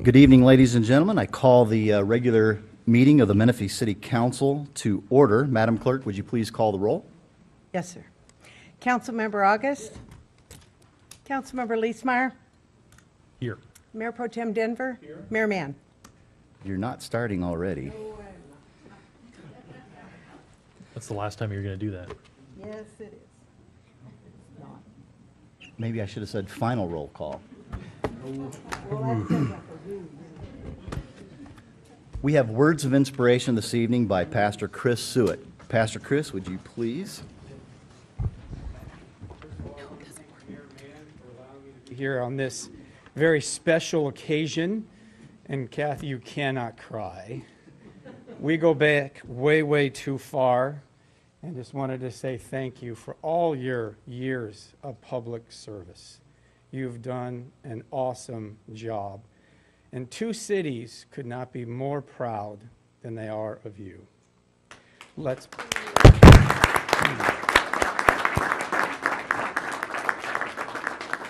Good evening, ladies and gentlemen. I call the regular meeting of the Menifee City Council to order. Madam Clerk, would you please call the roll? Yes, sir. Councilmember August? Councilmember Leesmeyer? Here. Mayor Pro Tem Denver? Here. Mayor Mann? You're not starting already. That's the last time you're going to do that. Yes, it is. Maybe I should have said final roll call. We have words of inspiration this evening by Pastor Chris Sewitt. Pastor Chris, would you please? Here on this very special occasion, and Kathy, you cannot cry. We go back way, way too far, and just wanted to say thank you for all your years of public service. You've done an awesome job, and two cities could not be more proud than they are of you. Let's.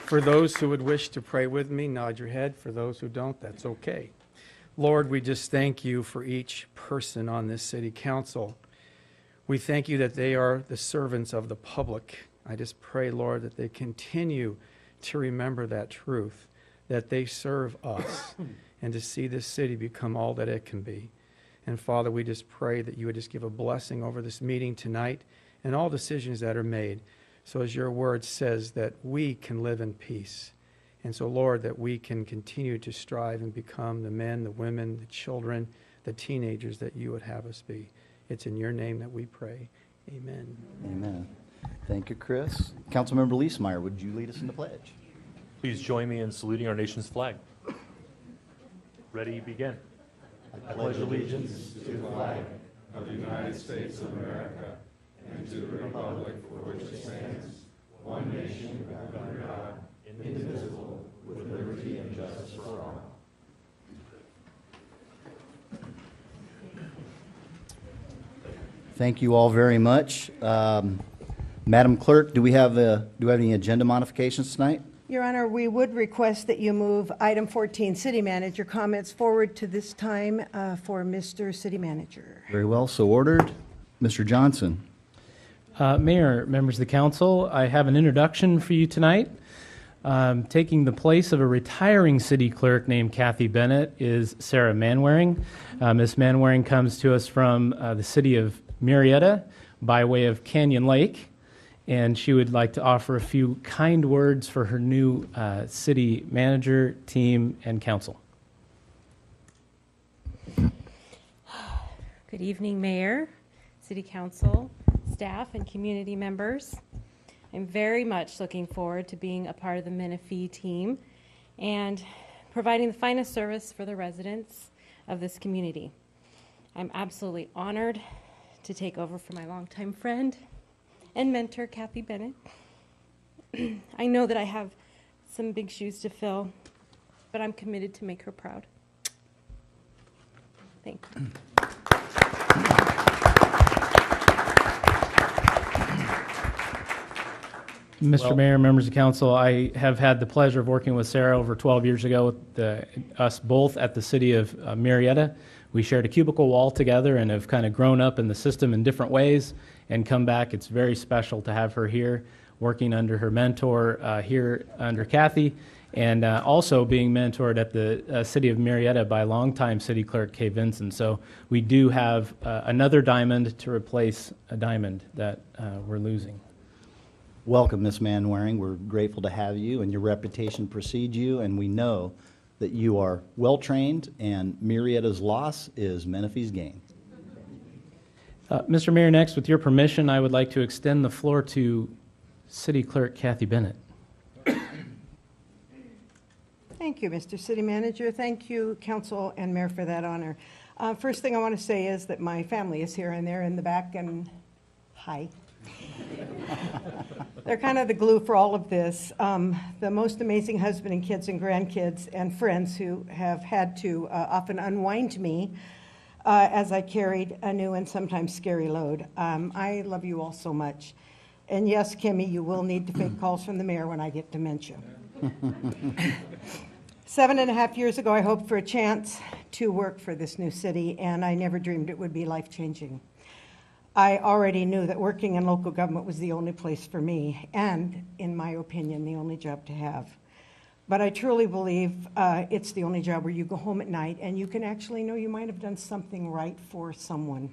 For those who would wish to pray with me, nod your head. For those who don't, that's okay. Lord, we just thank you for each person on this city council. We thank you that they are the servants of the public. I just pray, Lord, that they continue to remember that truth, that they serve us, and to see this city become all that it can be. And Father, we just pray that you would just give a blessing over this meeting tonight and all decisions that are made. So as your word says, that we can live in peace. And so, Lord, that we can continue to strive and become the men, the women, the children, the teenagers that you would have us be. It's in your name that we pray. Amen. Amen. Thank you, Chris. Councilmember Leesmeyer, would you lead us in the pledge? Please join me in saluting our nation's flag. Ready, begin. I pledge allegiance to the flag of the United States of America and to the republic for which it stands, one nation under God, indivisible, with liberty and justice for all. Thank you all very much. Madam Clerk, do we have any agenda modifications tonight? Your Honor, we would request that you move item 14, City Manager comments, forward to this time for Mr. City Manager. Very well, so ordered. Mr. Johnson. Mayor, members of the council, I have an introduction for you tonight. Taking the place of a retiring city clerk named Kathy Bennett is Sarah Manwaring. Ms. Manwaring comes to us from the city of Marietta by way of Canyon Lake, and she would like to offer a few kind words for her new city manager, team, and council. Good evening, Mayor, City Council, staff, and community members. I'm very much looking forward to being a part of the Menifee team and providing the finest service for the residents of this community. I'm absolutely honored to take over for my longtime friend and mentor, Kathy Bennett. I know that I have some big shoes to fill, but I'm committed to make her proud. Thank you. Mr. Mayor, members of council, I have had the pleasure of working with Sarah over 12 years ago, with us both at the city of Marietta. We shared a cubicle wall together and have kind of grown up in the system in different ways and come back. It's very special to have her here, working under her mentor here under Kathy, and also being mentored at the city of Marietta by longtime city clerk Kay Vinson. So we do have another diamond to replace a diamond that we're losing. Welcome, Ms. Manwaring. We're grateful to have you, and your reputation precedes you, and we know that you are well-trained, and Marietta's loss is Menifee's gain. Mr. Mayor, next, with your permission, I would like to extend the floor to City Clerk Kathy Bennett. Thank you, Mr. City Manager. Thank you, Council and Mayor, for that honor. First thing I want to say is that my family is here and they're in the back, and hi. They're kind of the glue for all of this. The most amazing husband and kids and grandkids and friends who have had to often unwind me as I carried a new and sometimes scary load. I love you all so much. And yes, Kimmy, you will need to fake calls from the mayor when I get dementia. 7.5 years ago, I hoped for a chance to work for this new city, and I never dreamed it would be life-changing. I already knew that working in local government was the only place for me, and, in my opinion, the only job to have. But I truly believe it's the only job where you go home at night and you can actually know you might have done something right for someone.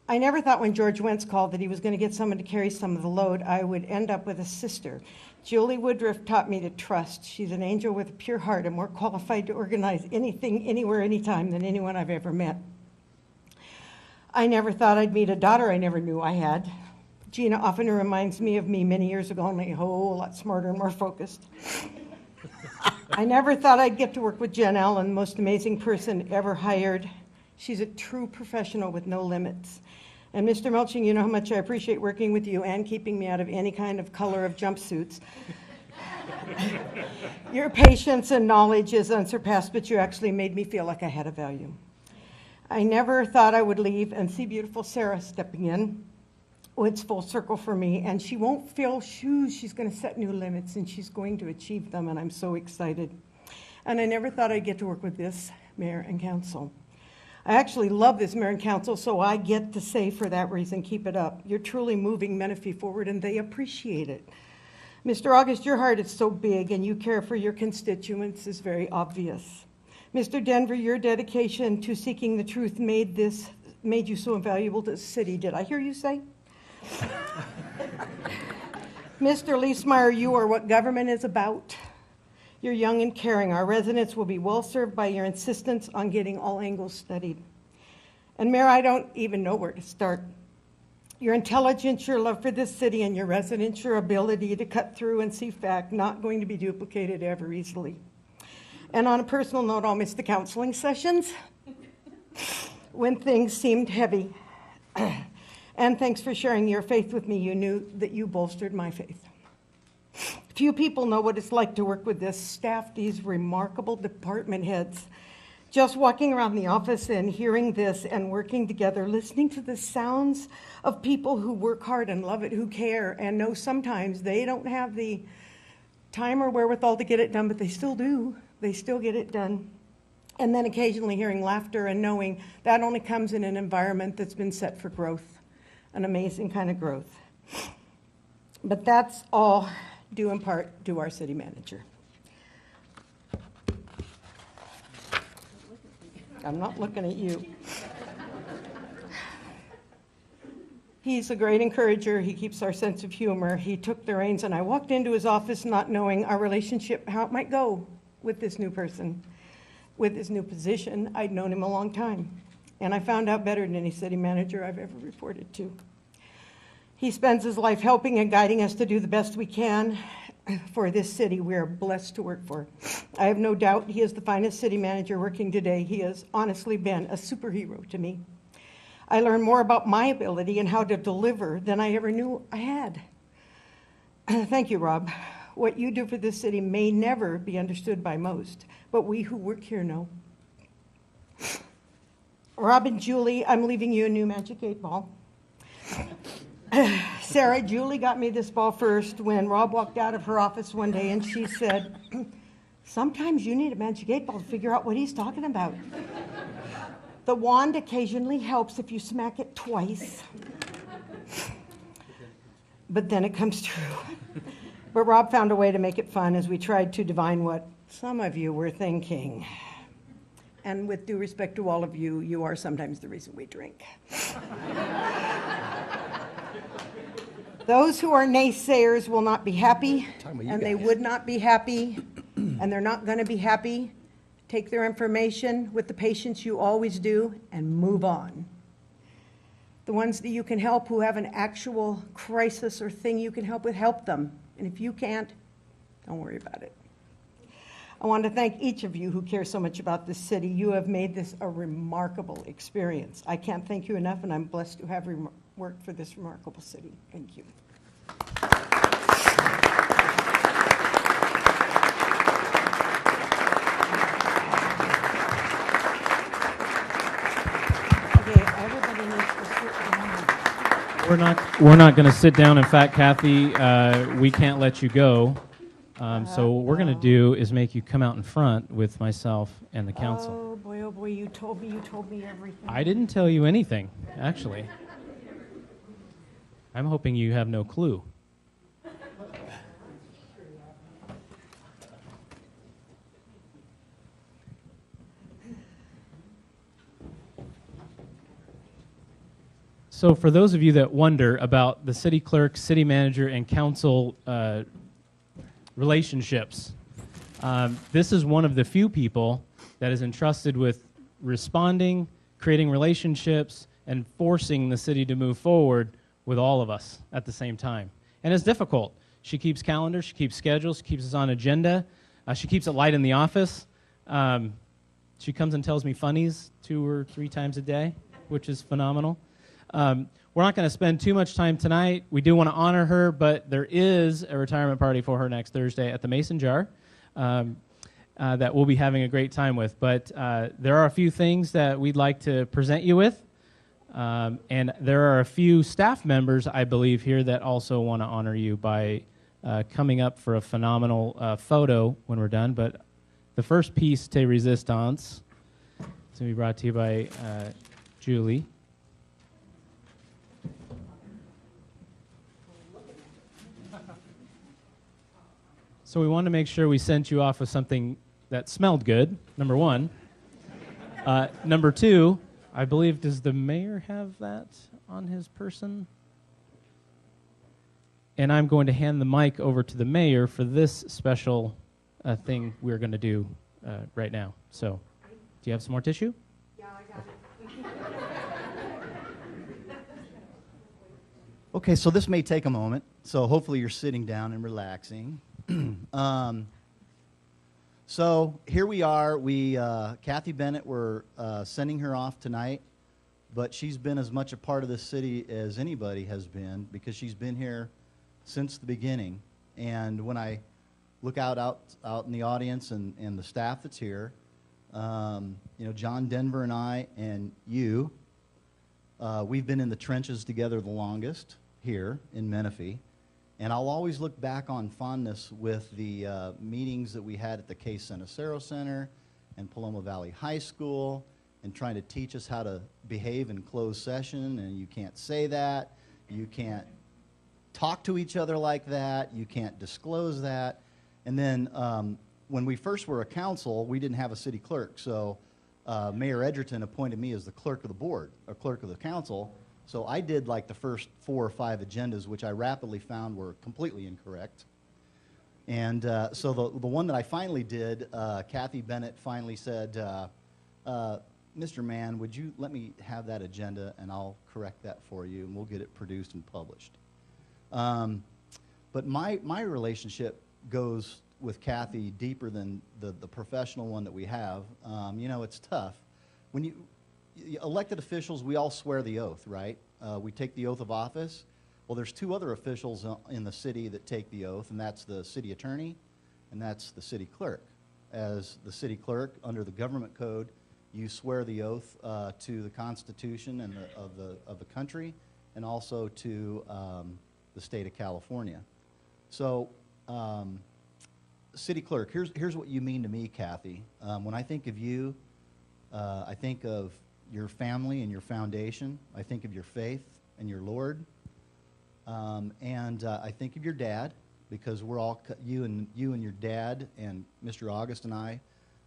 I never thought when George Wentz called that he was going to get someone to carry some of the load, I would end up with a sister. Julie Woodruff taught me to trust. She's an angel with a pure heart and more qualified to organize anything, anywhere, anytime than anyone I've ever met. I never thought I'd meet a daughter I never knew I had. Gina often reminds me of me many years ago, only a whole lot smarter and more focused. I never thought I'd get to work with Jen Allen, the most amazing person ever hired. She's a true professional with no limits. And Mr. Melching, you know how much I appreciate working with you and keeping me out of any kind of color of jumpsuits. Your patience and knowledge is unsurpassed, but you actually made me feel like I had a value. I never thought I would leave and see beautiful Sarah stepping in. Oh, it's full circle for me, and she won't fill shoes. She's going to set new limits, and she's going to achieve them, and I'm so excited. And I never thought I'd get to work with this mayor and council. I actually love this mayor and council, so I get to say for that reason, keep it up. You're truly moving Menifee forward, and they appreciate it. Mr. August, your heart is so big, and you care for your constituents is very obvious. Mr. Denver, your dedication to seeking the truth made you so invaluable to the city. Did I hear you say? Mr. Leesmeyer, you are what government is about. You're young and caring. Our residents will be well served by your insistence on getting all angles studied. And Mayor, I don't even know where to start. Your intelligence, your love for this city, and your residents, your ability to cut through and see fact, not going to be duplicated ever easily. And on a personal note, I'll miss the counseling sessions when things seemed heavy. And thanks for sharing your faith with me. You knew that you bolstered my faith. Few people know what it's like to work with this staff, these remarkable department heads. Just walking around the office and hearing this and working together, listening to the sounds of people who work hard and love it, who care, and know sometimes they don't have the time or wherewithal to get it done, but they still do. They still get it done. And then occasionally hearing laughter and knowing that only comes in an environment that's been set for growth. An amazing kind of growth. But that's all due in part to our city manager. I'm not looking at you. He's a great encourager. He keeps our sense of humor. He took the reins, and I walked into his office not knowing our relationship, how it might go with this new person, with his new position. I'd known him a long time. And I found out better than any city manager I've ever reported to. He spends his life helping and guiding us to do the best we can for this city we are blessed to work for. I have no doubt he is the finest city manager working today. He has honestly been a superhero to me. I learned more about my ability and how to deliver than I ever knew I had. Thank you, Rob. What you do for this city may never be understood by most, but we who work here know. Rob and Julie, I'm leaving you a new Magic 8 ball. Sarah, Julie got me this ball first when Rob walked out of her office one day and she said, sometimes you need a Magic 8 ball to figure out what he's talking about. The wand occasionally helps if you smack it twice. But then it comes true. But Rob found a way to make it fun as we tried to divine what some of you were thinking. And with due respect to all of you, you are sometimes the reason we drink. Those who are naysayers will not be happy, and they would not be happy, and they're not going to be happy. Take their information with the patience you always do and move on. The ones that you can help who have an actual crisis or thing you can help with, help them. And if you can't, don't worry about it. I want to thank each of you who care so much about this city. You have made this a remarkable experience. I can't thank you enough, and I'm blessed to have worked for this remarkable city. Thank you. Okay, everybody needs to sit down. We're not going to sit down. In fact, Kathy, we can't let you go So what we're going to do is make you come out in front with myself and the council. Oh boy, you told me everything. I didn't tell you anything, actually. I'm hoping you have no clue. So for those of you that wonder about the city clerk, city manager, and council relationships, this is one of the few people that is entrusted with responding, creating relationships, and forcing the city to move forward with all of us at the same time. And it's difficult. She keeps calendars, she keeps schedules, she keeps us on agenda, she keeps it light in the office. She comes and tells me funnies 2 or 3 times a day, which is phenomenal. We're not going to spend too much time tonight. We do want to honor her, but there is a retirement party for her next Thursday at the Mason Jar that we'll be having a great time with. But there are a few things that we'd like to present you with. And there are a few staff members, I believe, here that also want to honor you by coming up for a phenomenal photo when we're done. But the first piece de resistance is going to be brought to you by Julie. So we wanted to make sure we sent you off with something that smelled good, number one. Number two, I believe, does the mayor have that on his person? And I'm going to hand the mic over to the mayor for this special thing we're going to do right now. So, do you have some more tissue? Yeah, I got it. Okay, so this may take a moment, so hopefully you're sitting down and relaxing. So here we are. Kathy Bennett, we're sending her off tonight, but she's been as much a part of this city as anybody has been because she's been here since the beginning. And when I look out in the audience and the staff that's here, John Denver and I and you, we've been in the trenches together the longest here in Menifee. And I'll always look back on fondness with the meetings that we had at the Case Senacero Center and Paloma Valley High School and trying to teach us how to behave in closed session. And you can't say that. You can't talk to each other like that. You can't disclose that. And then when we first were a council, we didn't have a city clerk. So Mayor Edgerton appointed me as the clerk of the board, or clerk of the council. So I did like the first 4 or 5 agendas, which I rapidly found were completely incorrect. And so the one that I finally did, Kathy Bennett finally said, Mr. Mann, would you let me have that agenda and I'll correct that for you and we'll get it produced and published. But my relationship goes with Kathy deeper than the professional one that we have. It's tough. When elected officials, we all swear the oath, right? We take the oath of office. Well, there's 2 other officials in the city that take the oath, and that's the city attorney, and that's the city clerk. As the city clerk, under the government code, you swear the oath to the Constitution and of the country, and also to the state of California. So, city clerk, here's what you mean to me, Kathy. When I think of you, I think of your family and your foundation. I think of your faith and your Lord. And I think of your dad, because we're all you and your dad and Mr. August and I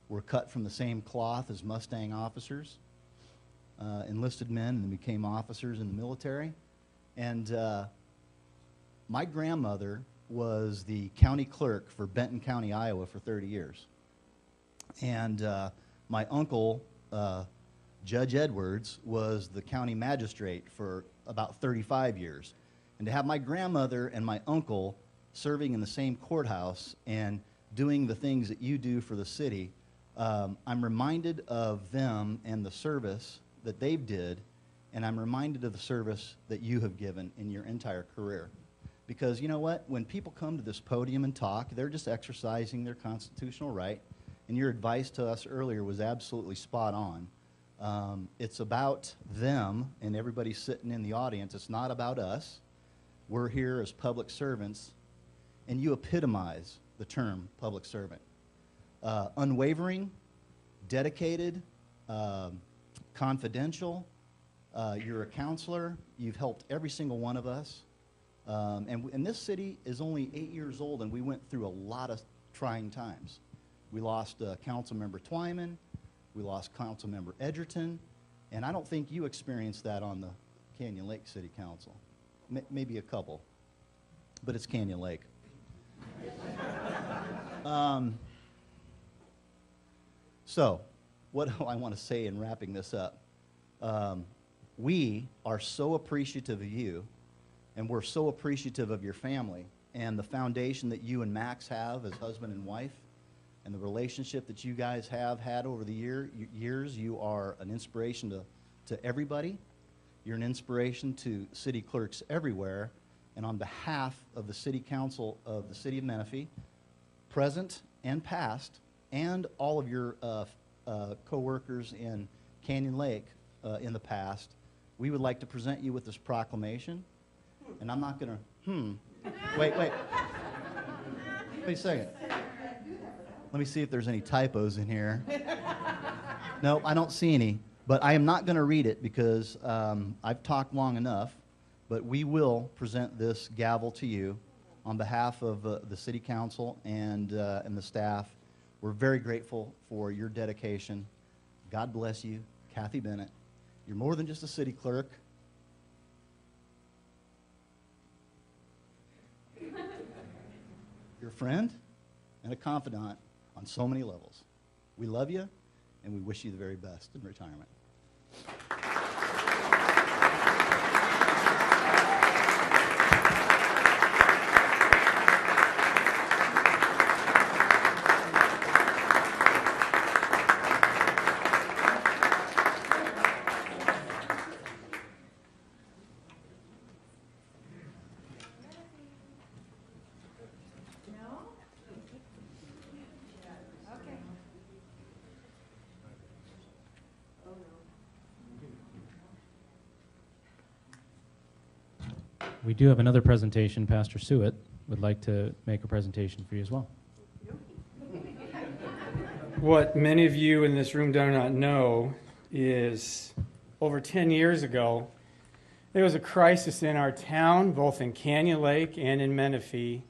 were cut from the same cloth as Mustang officers, enlisted men, and then became officers in the military. And my grandmother was the county clerk for Benton County, Iowa for 30 years. And my uncle, Judge Edwards, was the county magistrate for about 35 years. And to have my grandmother and my uncle serving in the same courthouse and doing the things that you do for the city, I'm reminded of them and the service that they did, and I'm reminded of the service that you have given in your entire career. Because you know what? When people come to this podium and talk, they're just exercising their constitutional right, and your advice to us earlier was absolutely spot on. It's about them and everybody sitting in the audience. It's not about us. We're here as public servants, and you epitomize the term public servant. Unwavering, dedicated, confidential. You're a counselor. You've helped every single one of us. And this city is only 8 years old, and we went through a lot of trying times. We lost Councilmember Twyman. We lost Councilmember Edgerton. And I don't think you experienced that on the Canyon Lake City Council. Maybe a couple, but it's Canyon Lake. So, what do I want to say in wrapping this up? We are so appreciative of you, and we're so appreciative of your family and the foundation that you and Max have as husband and wife, and the relationship that you guys have had over the years. You are an inspiration to everybody. You're an inspiration to city clerks everywhere. And on behalf of the City Council of the City of Menifee, present and past, and all of your co-workers in Canyon Lake in the past, we would like to present you with this proclamation. And I'm not going to, Wait a second. Let me see if there's any typos in here. No, I don't see any. But I am not going to read it because I've talked long enough. But we will present this gavel to you on behalf of the City Council and the staff. We're very grateful for your dedication. God bless you, Kathy Bennett. You're more than just a city clerk. You're a friend and a confidant on so many levels. We love you, and we wish you the very best in retirement. We do have another presentation. Pastor Suet would like to make a presentation for you as well. What many of you in this room do not know is over 10 years ago, there was a crisis in our town, both in Canyon Lake and in Menifee,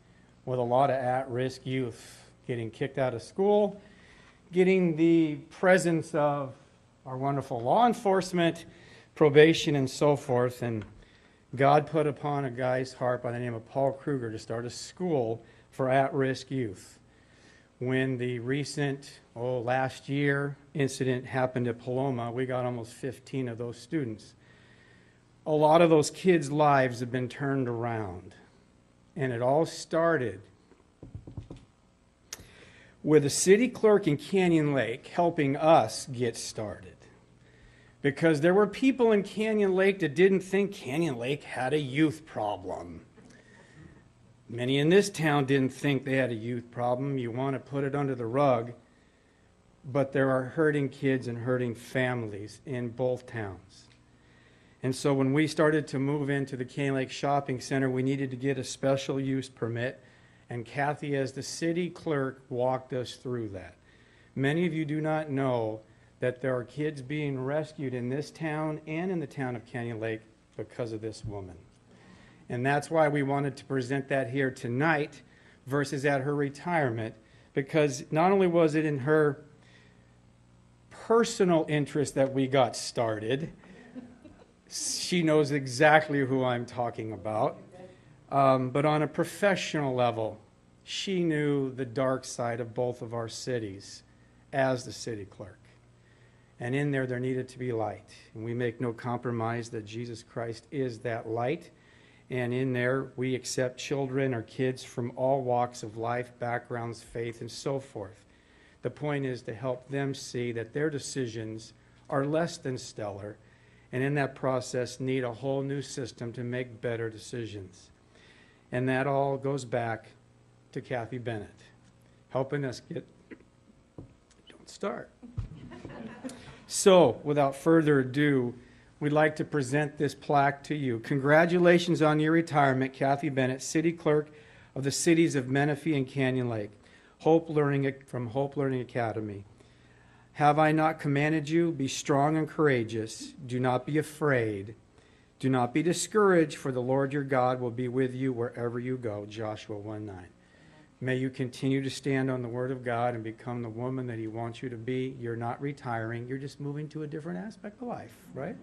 with a lot of at-risk youth getting kicked out of school, getting the presence of our wonderful law enforcement, probation, and so forth. And God put upon a guy's heart by the name of Paul Kruger to start a school for at-risk youth. When the recent, last year incident happened at Paloma, we got almost 15 of those students. A lot of those kids' lives have been turned around. And it all started with a city clerk in Canyon Lake helping us get started. Because there were people in Canyon Lake that didn't think Canyon Lake had a youth problem. Many in this town didn't think they had a youth problem. You want to put it under the rug. But there are hurting kids and hurting families in both towns. And so when we started to move into the Canyon Lake Shopping Center, we needed to get a special use permit. And Kathy, as the city clerk, walked us through that. Many of you do not know that there are kids being rescued in this town and in the town of Canyon Lake because of this woman. And that's why we wanted to present that here tonight versus at her retirement, because not only was it in her personal interest that we got started, she knows exactly who I'm talking about, but on a professional level, she knew the dark side of both of our cities as the city clerk. And in there needed to be light. And we make no compromise that Jesus Christ is that light. And in there, we accept children or kids from all walks of life, backgrounds, faith, and so forth. The point is to help them see that their decisions are less than stellar, and in that process need a whole new system to make better decisions. And that all goes back to Kathy Bennett, helping us get... Don't start. So, without further ado, we'd like to present this plaque to you. Congratulations on your retirement, Kathy Bennett, City Clerk of the cities of Menifee and Canyon Lake, from Hope Learning Academy. Have I not commanded you? Be strong and courageous. Do not be afraid. Do not be discouraged, for the Lord your God will be with you wherever you go. Joshua 1:9. May you continue to stand on the word of God and become the woman that he wants you to be. You're not retiring. You're just moving to a different aspect of life, right?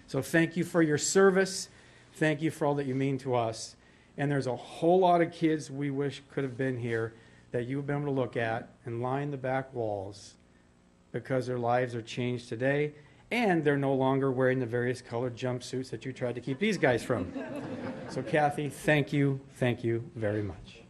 So thank you for your service. Thank you for all that you mean to us. And there's a whole lot of kids we wish could have been here that you've been able to look at and line the back walls, because their lives are changed today, and they're no longer wearing the various colored jumpsuits that you tried to keep these guys from. So Kathy, thank you very much.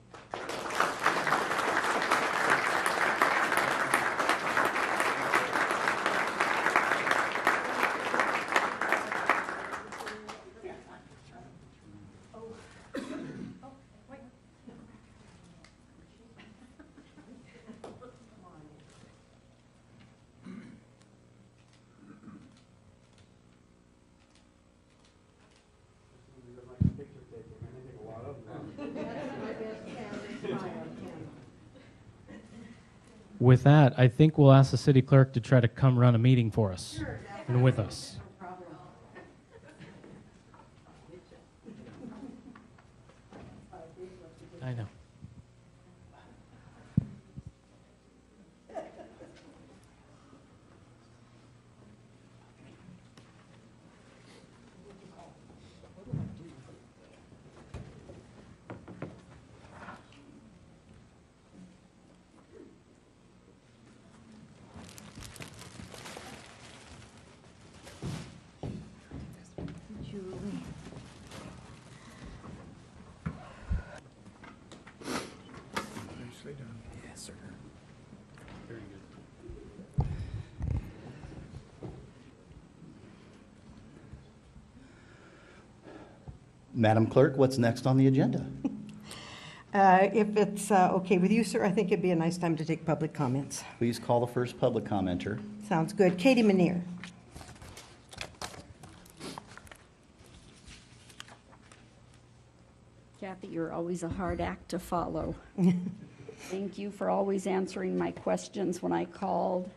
With that, I think we'll ask the city clerk to try to come run a meeting for us and with us. I know. Madam Clerk, what's next on the agenda? If it's okay with you, sir, I think it'd be a nice time to take public comments. Please call the first public commenter. Sounds good. Katie Manier. Kathy, you're always a hard act to follow. Thank you for always answering my questions when I called.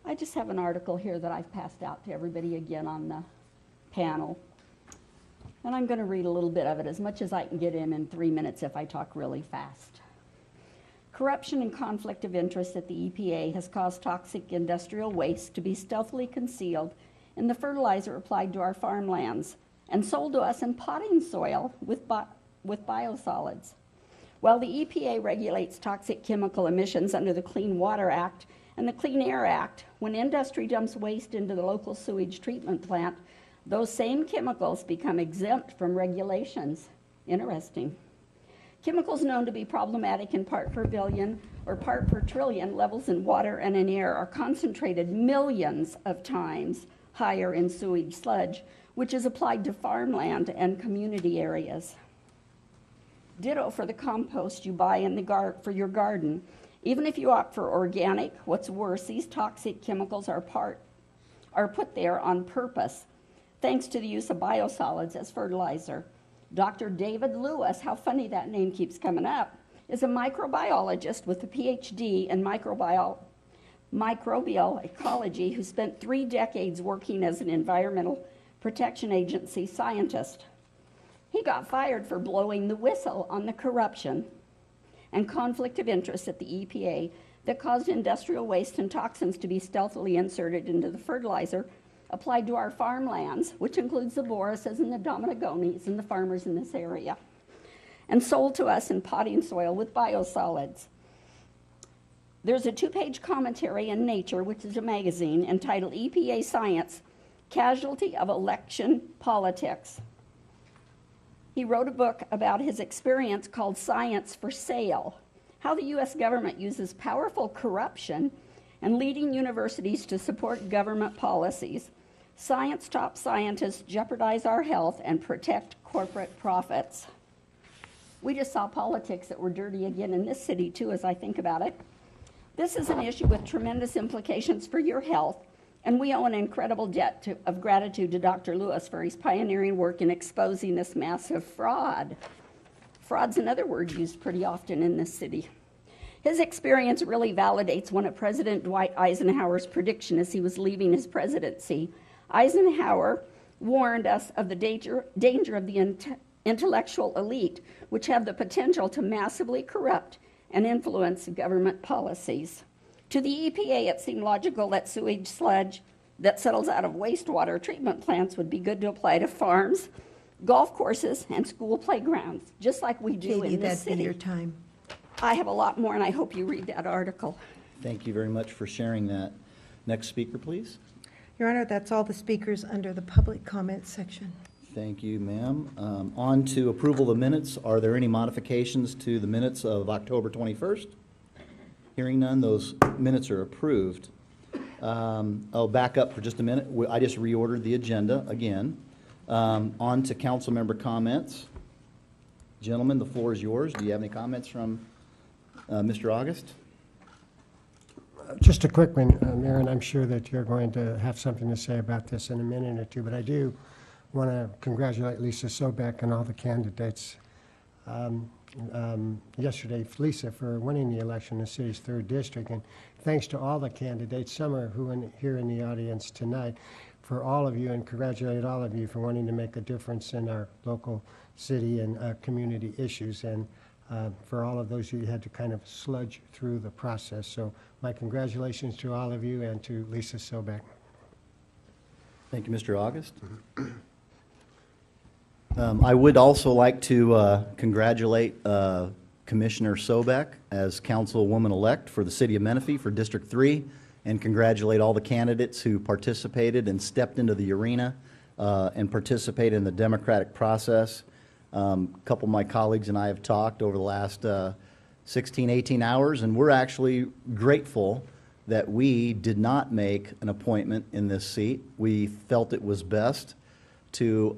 I just have an article here that I've passed out to everybody again on the panel. And I'm going to read a little bit of it, as much as I can get in 3 minutes if I talk really fast. Corruption and conflict of interest at the EPA has caused toxic industrial waste to be stealthily concealed in the fertilizer applied to our farmlands and sold to us in potting soil with biosolids. While the EPA regulates toxic chemical emissions under the Clean Water Act and the Clean Air Act, when industry dumps waste into the local sewage treatment plant, those same chemicals become exempt from regulations. Interesting. Chemicals known to be problematic in part per billion or part per trillion levels in water and in air are concentrated millions of times higher in sewage sludge, which is applied to farmland and community areas. Ditto for the compost you buy for your garden. Even if you opt for organic, what's worse, these toxic chemicals are put there on purpose, thanks to the use of biosolids as fertilizer. Dr. David Lewis, how funny that name keeps coming up, is a microbiologist with a PhD in microbial ecology who spent 3 decades working as an environmental protection agency scientist. He got fired for blowing the whistle on the corruption and conflict of interest at the EPA that caused industrial waste and toxins to be stealthily inserted into the fertilizer applied to our farmlands, which includes the Boruses and the Dominigones and the farmers in this area, and sold to us in potting soil with biosolids. There's a 2-page commentary in Nature, which is a magazine, entitled EPA Science, Casualty of Election Politics. He wrote a book about his experience called Science for Sale, how the U.S. government uses powerful corruption and leading universities to support government policies. Science top scientists jeopardize our health and protect corporate profits. We just saw politics that were dirty again in this city, too, as I think about it. This is an issue with tremendous implications for your health And we owe an incredible debt of gratitude to Dr. Lewis for his pioneering work in exposing this massive fraud. Fraud's another word used pretty often in this city. His experience really validates one of President Dwight Eisenhower's prediction as he was leaving his presidency. Eisenhower warned us of the danger of the intellectual elite, which have the potential to massively corrupt and influence government policies. To the EPA, it seemed logical that sewage sludge that settles out of wastewater treatment plants would be good to apply to farms, golf courses, and school playgrounds, just like we do Katie, in this that'd be city. your time. I have a lot more, and I hope you read that article. Thank you very much for sharing that. Next speaker, please. Your Honor, that's all the speakers under the public comment section. Thank you, ma'am. On to approval of the minutes. Are there any modifications to the minutes of October 21st? Hearing none, those minutes are approved. I'll back up for just a minute. I just reordered the agenda again. On to council member comments. Gentlemen, the floor is yours. Do you have any comments from Mr. August? Just a quick one, Mayor, and I'm sure that you're going to have something to say about this in a minute or two, but I do want to congratulate Lisa Sobeck and all the candidates. Yesterday, Lisa, for winning the election in the city's 3rd district, and thanks to all the candidates, some are here in the audience tonight, for all of you, and congratulate all of you for wanting to make a difference in our local city and community issues, and for all of those who had to kind of sludge through the process. So my congratulations to all of you and to Lisa Sobeck. Thank you, Mr. August. I would also like to congratulate Commissioner Sobeck as Councilwoman-elect for the City of Menifee for District 3, and congratulate all the candidates who participated and stepped into the arena and participated in the democratic process. A couple of my colleagues and I have talked over the last 16, 18 hours, and we're actually grateful that we did not make an appointment in this seat. We felt it was best to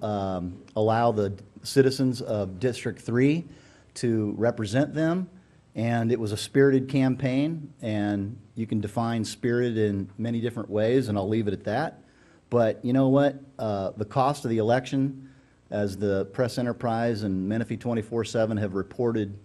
allow the citizens of District 3 to represent them, and it was a spirited campaign, and you can define spirit in many different ways, and I'll leave it at that. But you know what? The cost of the election, as the Press Enterprise and Menifee 24/7 have reported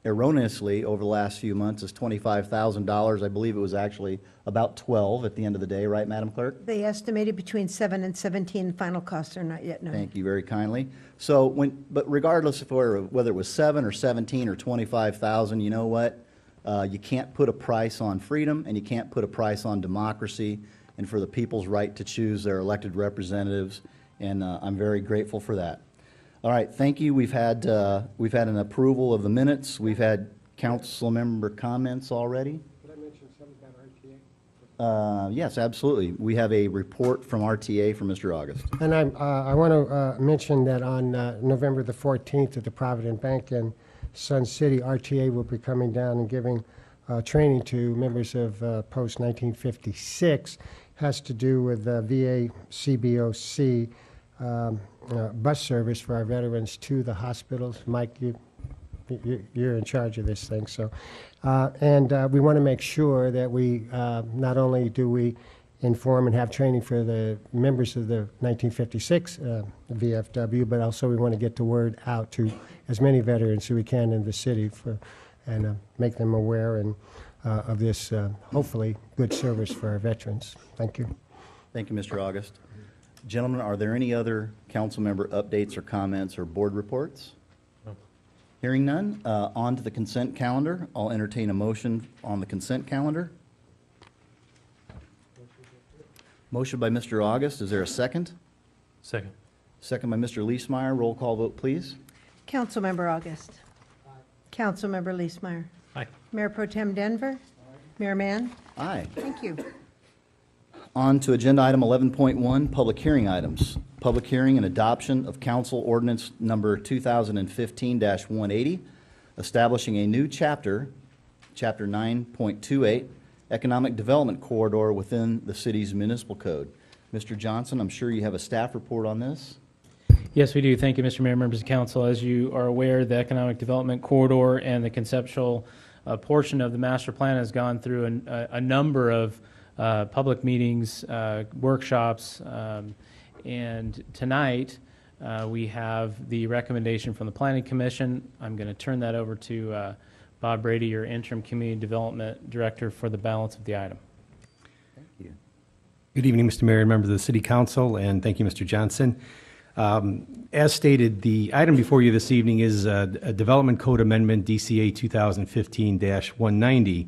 erroneously over the last few months, is $25,000. I believe it was actually about 12 at the end of the day, right, Madam Clerk? They estimated between 7 and 17. Final costs are not yet known. Thank you very kindly. So, but regardless of whether it was 7 or 17 or 25,000, you know what? You can't put a price on freedom, and you can't put a price on democracy and for the people's right to choose their elected representatives, and I'm very grateful for that. All right, thank you. We've had an approval of the minutes. We've had council member comments already. Did I mention something about RTA? Yes, absolutely. We have a report from RTA from Mr. August. And I want to mention that on November the 14th at the Provident Bank in Sun City, RTA will be coming down and giving training to members of Post 1956. Has to do with VA CBOC bus service for our veterans to the hospitals. Mike, you're in charge of this thing. So, and we want to make sure that we not only do we inform and have training for the members of the 1956 VFW, but also we want to get the word out to as many veterans who we can in the city and make them aware and of this hopefully good service for our veterans. Thank you. Thank you, Mr. August. Gentlemen, are there any other council member updates or comments or board reports? No. Hearing none, on to the consent calendar. I'll entertain a motion on the consent calendar. Motion by Mr. August. Is there a second? Second. Second by Mr. Leesmeyer. Roll call vote, please. Councilmember August. Councilmember Leesmeyer. Aye. Mayor Pro Tem Denver. Mayor Mann. Aye. Thank you. On to agenda item 11.1, public hearing items. Public hearing and adoption of council ordinance number 2015-180, establishing a new chapter, chapter 9.28, economic development corridor within the city's municipal code. Mr. Johnson, I'm sure you have a staff report on this. Yes, we do. Thank you, Mr. Mayor, members of council. As you are aware, the economic development corridor and the conceptual portion of the master plan has gone through a number of public meetings, workshops, and tonight we have the recommendation from the Planning Commission. I'm going to turn that over to Bob Brady, your interim community development director, for the balance of the item. Good evening, Mr. Mayor and members of the City Council, and thank you, Mr. Johnson. As stated, the item before you this evening is a Development Code Amendment, DCA 2015-190.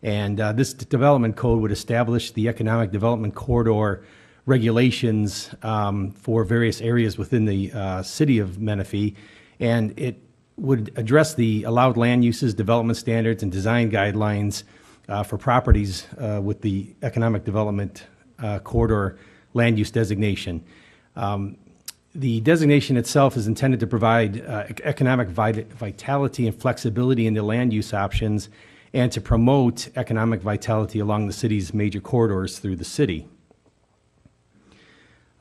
And this development code would establish the Economic Development Corridor regulations for various areas within the city of Menifee. And it would address the allowed land uses, development standards, and design guidelines for properties with the Economic Development Corridor land use designation. The designation itself is intended to provide economic vitality and flexibility in the land use options and to promote economic vitality along the city's major corridors through the city.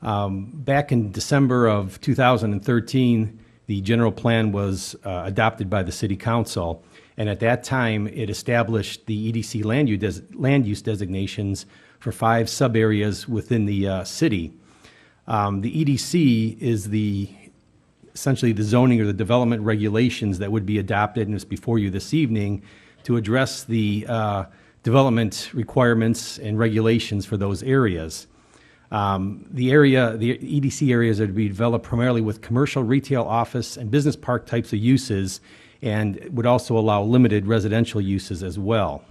Back in December of 2013, the general plan was adopted by the City Council, and at that time it established the EDC land use designations for 5 sub-areas within the city. The EDC is essentially the zoning or the development regulations that would be adopted, and it's before you this evening, to address the development requirements and regulations for those areas. The EDC areas are to be developed primarily with commercial, retail, office, and business park types of uses, and would also allow limited residential uses as well.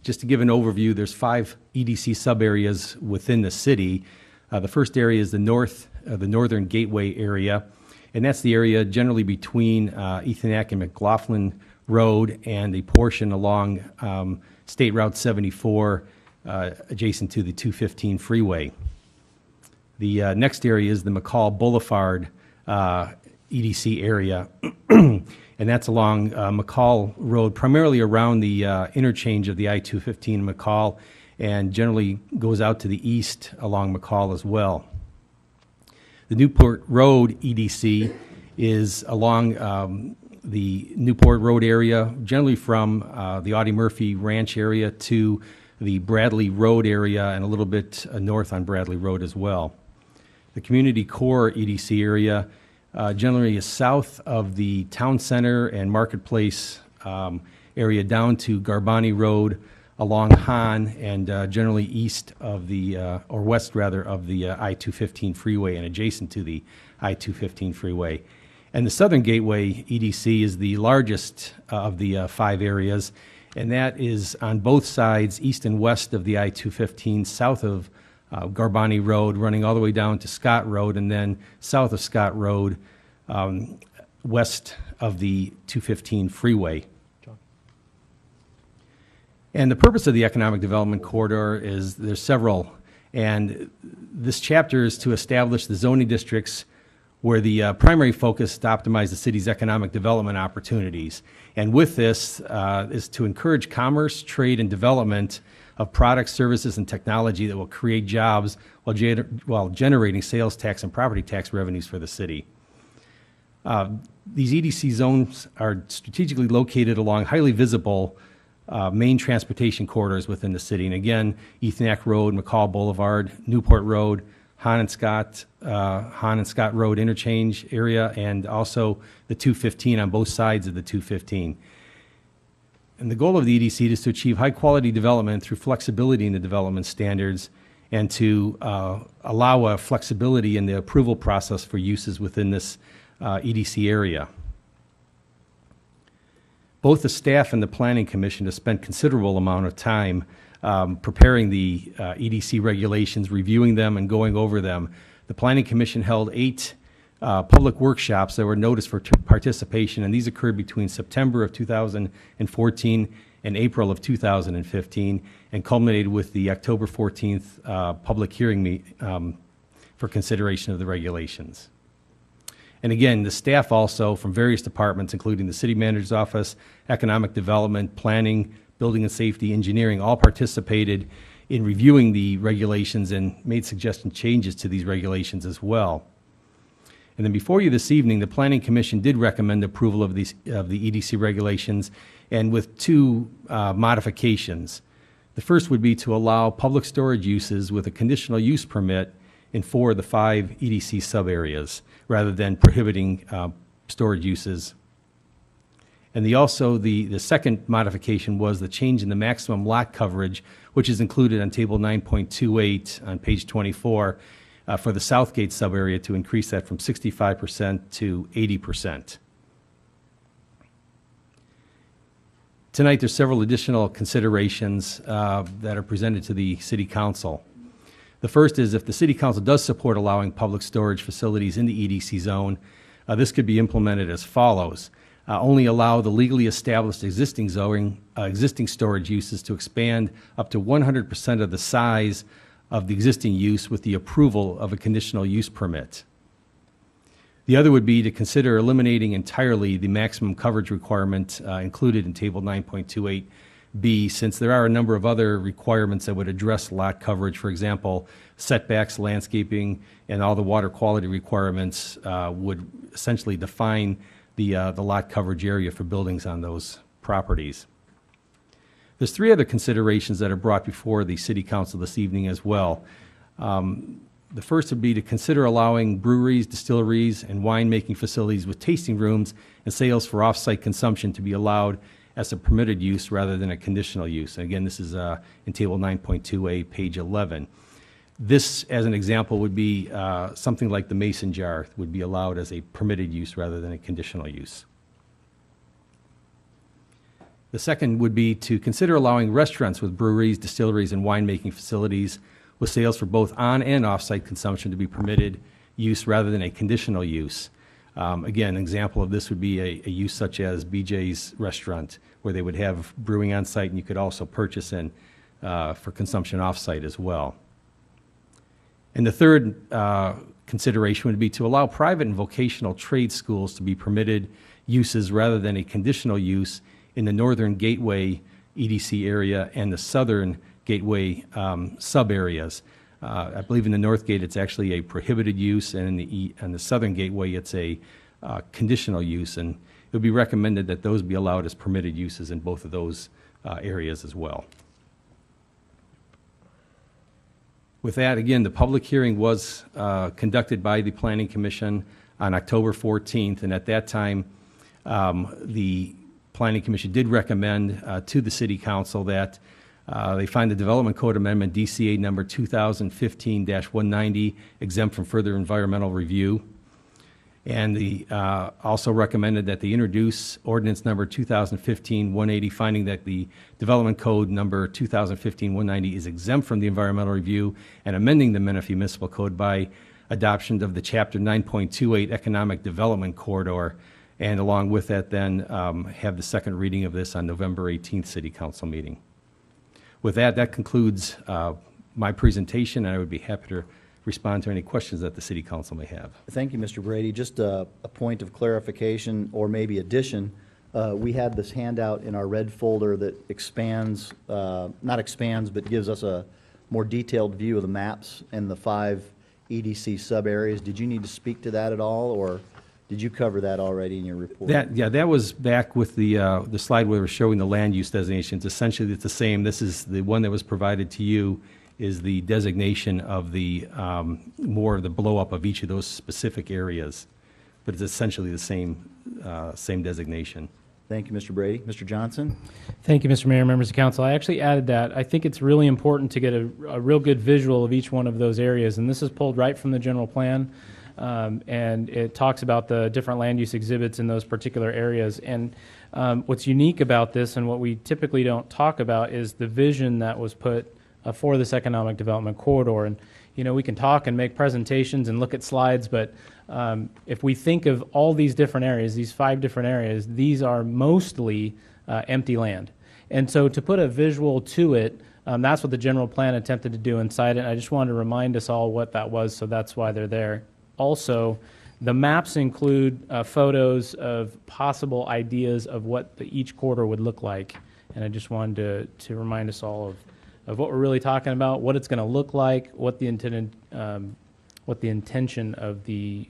Just to give an overview, there's 5 EDC sub-areas within the city. The first area is the northern gateway area, and that's the area generally between Ethanak and McLaughlin Road and the portion along State Route 74 adjacent to the 215 freeway. The next area is the McCall Boulevard EDC area, and that's along McCall Road, primarily around the interchange of the I-215 and McCall, and generally goes out to the east along McCall as well. The Newport Road EDC is along the Newport Road area, generally from the Audie Murphy Ranch area to the Bradley Road area and a little bit north on Bradley Road as well. The Community Core EDC area generally is south of the town center and marketplace area down to Garbani Road along Hahn and generally east of the, or west rather, of the I-215 freeway and adjacent to the I-215 freeway. And the Southern Gateway EDC is the largest of the 5 areas, and that is on both sides, east and west of the I-215, south of Garbani Road, running all the way down to Scott Road, and then south of Scott Road, west of the 215 freeway. And the purpose of the Economic Development Corridor is there's several, and this chapter is to establish the zoning districts where the primary focus is to optimize the city's economic development opportunities. And with this is to encourage commerce, trade, and development of products, services, and technology that will create jobs while generating sales tax and property tax revenues for the city. These EDC zones are strategically located along highly visible main transportation corridors within the city. And again, Ethanak Road, McCall Boulevard, Newport Road, Hahn and Scott Road interchange area, and also the 215 on both sides of the 215. And the goal of the EDC is to achieve high-quality development through flexibility in the development standards and to allow a flexibility in the approval process for uses within this EDC area. Both the staff and the Planning Commission have spent considerable amount of time preparing the EDC regulations, reviewing them, and going over them. The Planning Commission held 8 public workshops that were noticed for participation, and these occurred between September of 2014 and April of 2015, and culminated with the October 14th public hearing for consideration of the regulations. And again, the staff also from various departments, including the City Manager's Office, Economic Development, Planning, Building and Safety, Engineering, all participated in reviewing the regulations and made suggestion changes to these regulations as well. And then before you this evening, the Planning Commission did recommend approval of the EDC regulations, and with 2 modifications. The first would be to allow public storage uses with a conditional use permit in 4 of the 5 EDC subareas, rather than prohibiting storage uses. And the second modification was the change in the maximum lot coverage, which is included on Table 9.28 on page 24, for the Southgate subarea to increase that from 65% to 80%. Tonight, there's several additional considerations that are presented to the City Council. The first is if the City Council does support allowing public storage facilities in the EDC zone, this could be implemented as follows. Only allow the legally established existing storage uses to expand up to 100% of the size of the existing use with the approval of a conditional use permit. The other would be to consider eliminating entirely the maximum coverage requirement included in Table 9.28B, since there are a number of other requirements that would address lot coverage. For example, setbacks, landscaping, and all the water quality requirements would essentially define the lot coverage area for buildings on those properties. There's 3 other considerations that are brought before the City Council this evening as well. The first would be to consider allowing breweries, distilleries, and wine-making facilities with tasting rooms and sales for off-site consumption to be allowed as a permitted use rather than a conditional use. And again, this is in Table 9.2A, page 11. This, as an example, would be something like the mason jar would be allowed as a permitted use rather than a conditional use. The second would be to consider allowing restaurants with breweries, distilleries, and winemaking facilities with sales for both on and off-site consumption to be permitted use rather than a conditional use. Again, an example of this would be a use such as BJ's Restaurant, where they would have brewing on site and you could also purchase in for consumption off-site as well. And the third consideration would be to allow private and vocational trade schools to be permitted uses rather than a conditional use in the Northern Gateway EDC area and the Southern Gateway sub-areas. I believe in the North Gate it's actually a prohibited use, and in the Southern Gateway it's a conditional use, and it would be recommended that those be allowed as permitted uses in both of those areas as well. With that, again, the public hearing was conducted by the Planning Commission on October 14th, and at that time, the Planning Commission did recommend to the City Council that they find the Development Code Amendment DCA number 2015-190 exempt from further environmental review. And the also recommended that they introduce ordinance number 2015-180, finding that the Development Code number 2015-190 is exempt from the environmental review, and amending the Menifee Municipal Code by adoption of the Chapter 9.28 Economic Development Corridor, and along with that then have the second reading of this on November 18th City Council meeting. With that, that concludes my presentation, and I would be happy to respond to any questions that the City Council may have. Thank you, Mr. Brady. Just a point of clarification or maybe addition. We had this handout in our red folder that expands, not expands, but gives us a more detailed view of the maps and the 5 EDC sub-areas. Did you need to speak to that at all, or did you cover that already in your report? That was back with the slide where we were showing the land use designations. Essentially, it's the same. This is the one that was provided to you, is the designation of the more of the blow up of each of those specific areas, but it's essentially the same designation. Thank you, Mr. Brady. Mr. Johnson? Thank you, Mr. Mayor, members of council. I actually added that. I think it's really important to get a real good visual of each one of those areas, and this is pulled right from the general plan, and it talks about the different land use exhibits in those particular areas. And what's unique about this, and what we typically don't talk about, is the vision that was put for this economic development corridor. And we can talk and make presentations and look at slides, but if we think of all these different areas, these 5 different areas, these are mostly empty land. And so to put a visual to it, that's what the general plan attempted to do inside it. And I just wanted to remind us all what that was, so that's why they're there. Also, the maps include photos of possible ideas of what each corridor would look like. And I just wanted to remind us all of what we're really talking about, what it's going to look like, what the intention of the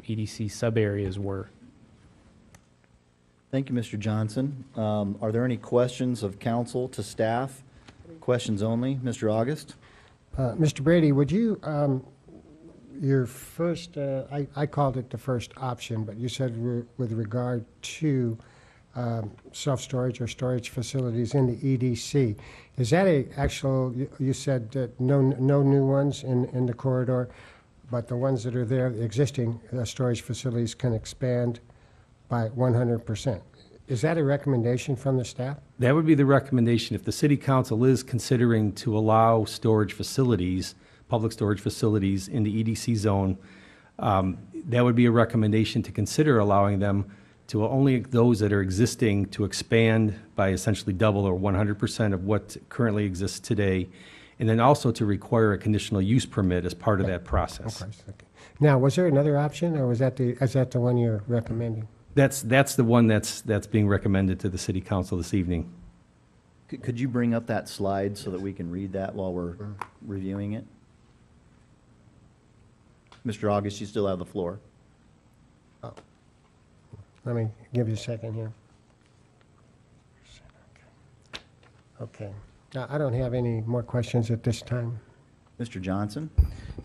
EDC sub-areas were. Thank you, Mr. Johnson. Are there any questions of council to staff? questions only. Mr. August? Mr. Brady, would you, your first, I called it the first option, but you said with regard to self-storage or storage facilities in the EDC, is that a actual, you said that no new ones in the corridor, but the ones that are there, the existing storage facilities can expand by 100%. Is that a recommendation from the staff? That would be the recommendation. If the city council is considering to allow storage facilities, public storage facilities in the EDC zone, that would be a recommendation to consider allowing them to only those that are existing to expand by essentially double or 100% of what currently exists today, and then also to require a conditional use permit as part of that process. Okay. Now, was there another option, or is that the one you're recommending? That's the one that's being recommended to the city council this evening. Could you bring up that slide so that we can read that while we're reviewing it? Mr. August, you still have the floor. Let me give you a second here. Okay. I don't have any more questions at this time. Mr. Johnson?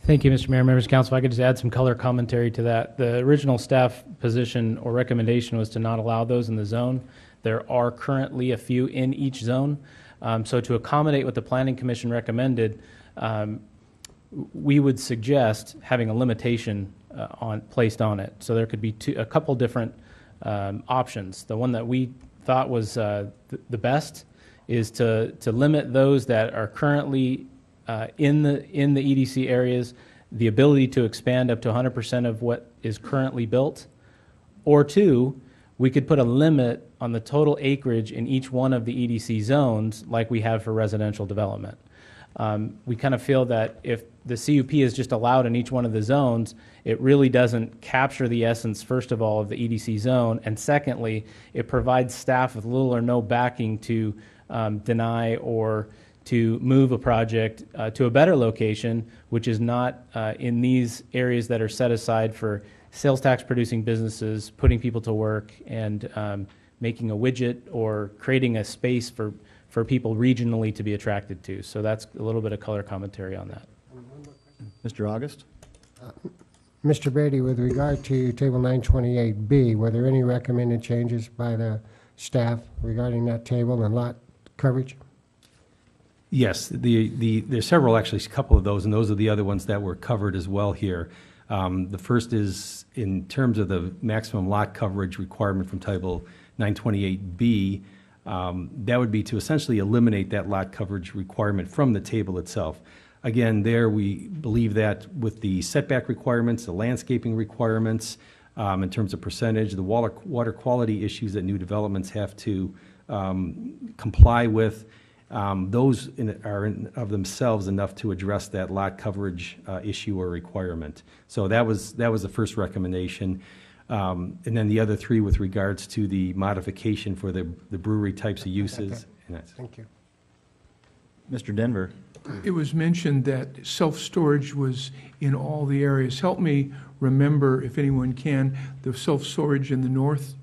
Thank you, Mr. Mayor, members of council. If I could just add some color commentary to that. The original staff position or recommendation was to not allow those in the zone. There are currently a few in each zone. So to accommodate what the Planning Commission recommended, we would suggest having a limitation placed on it. So there could be a couple different options. The one that we thought was the best is to limit those that are currently in the EDC areas, the ability to expand up to 100% of what is currently built. Or two, we could put a limit on the total acreage in each one of the EDC zones like we have for residential development. We kind of feel that if the CUP is just allowed in each one of the zones, it really doesn't capture the essence, first of all, of the EDC zone, and secondly, it provides staff with little or no backing to deny or to move a project to a better location, which is not in these areas that are set aside for sales tax producing businesses, putting people to work, and making a widget or creating a space for people regionally to be attracted to. So that's a little bit of color commentary on that. Mr. August? Mr. Brady, with regard to Table 928B, were there any recommended changes by the staff regarding that table and lot coverage? Yes, there's several, actually, a couple of those, and those are the other ones that were covered as well here. The first is in terms of the maximum lot coverage requirement from Table 928B, that would be to essentially eliminate that lot coverage requirement from the table itself. Again, there we believe that with the setback requirements, the landscaping requirements, in terms of percentage, the water quality issues that new developments have to comply with, those are of themselves enough to address that lot coverage issue or requirement. So that was the first recommendation. And then the other three with regards to the modification for the brewery types of uses. And that's, Thank you. Mr. Denver? It was mentioned that self-storage was in all the areas. Help me remember, if anyone can, the self-storage in the north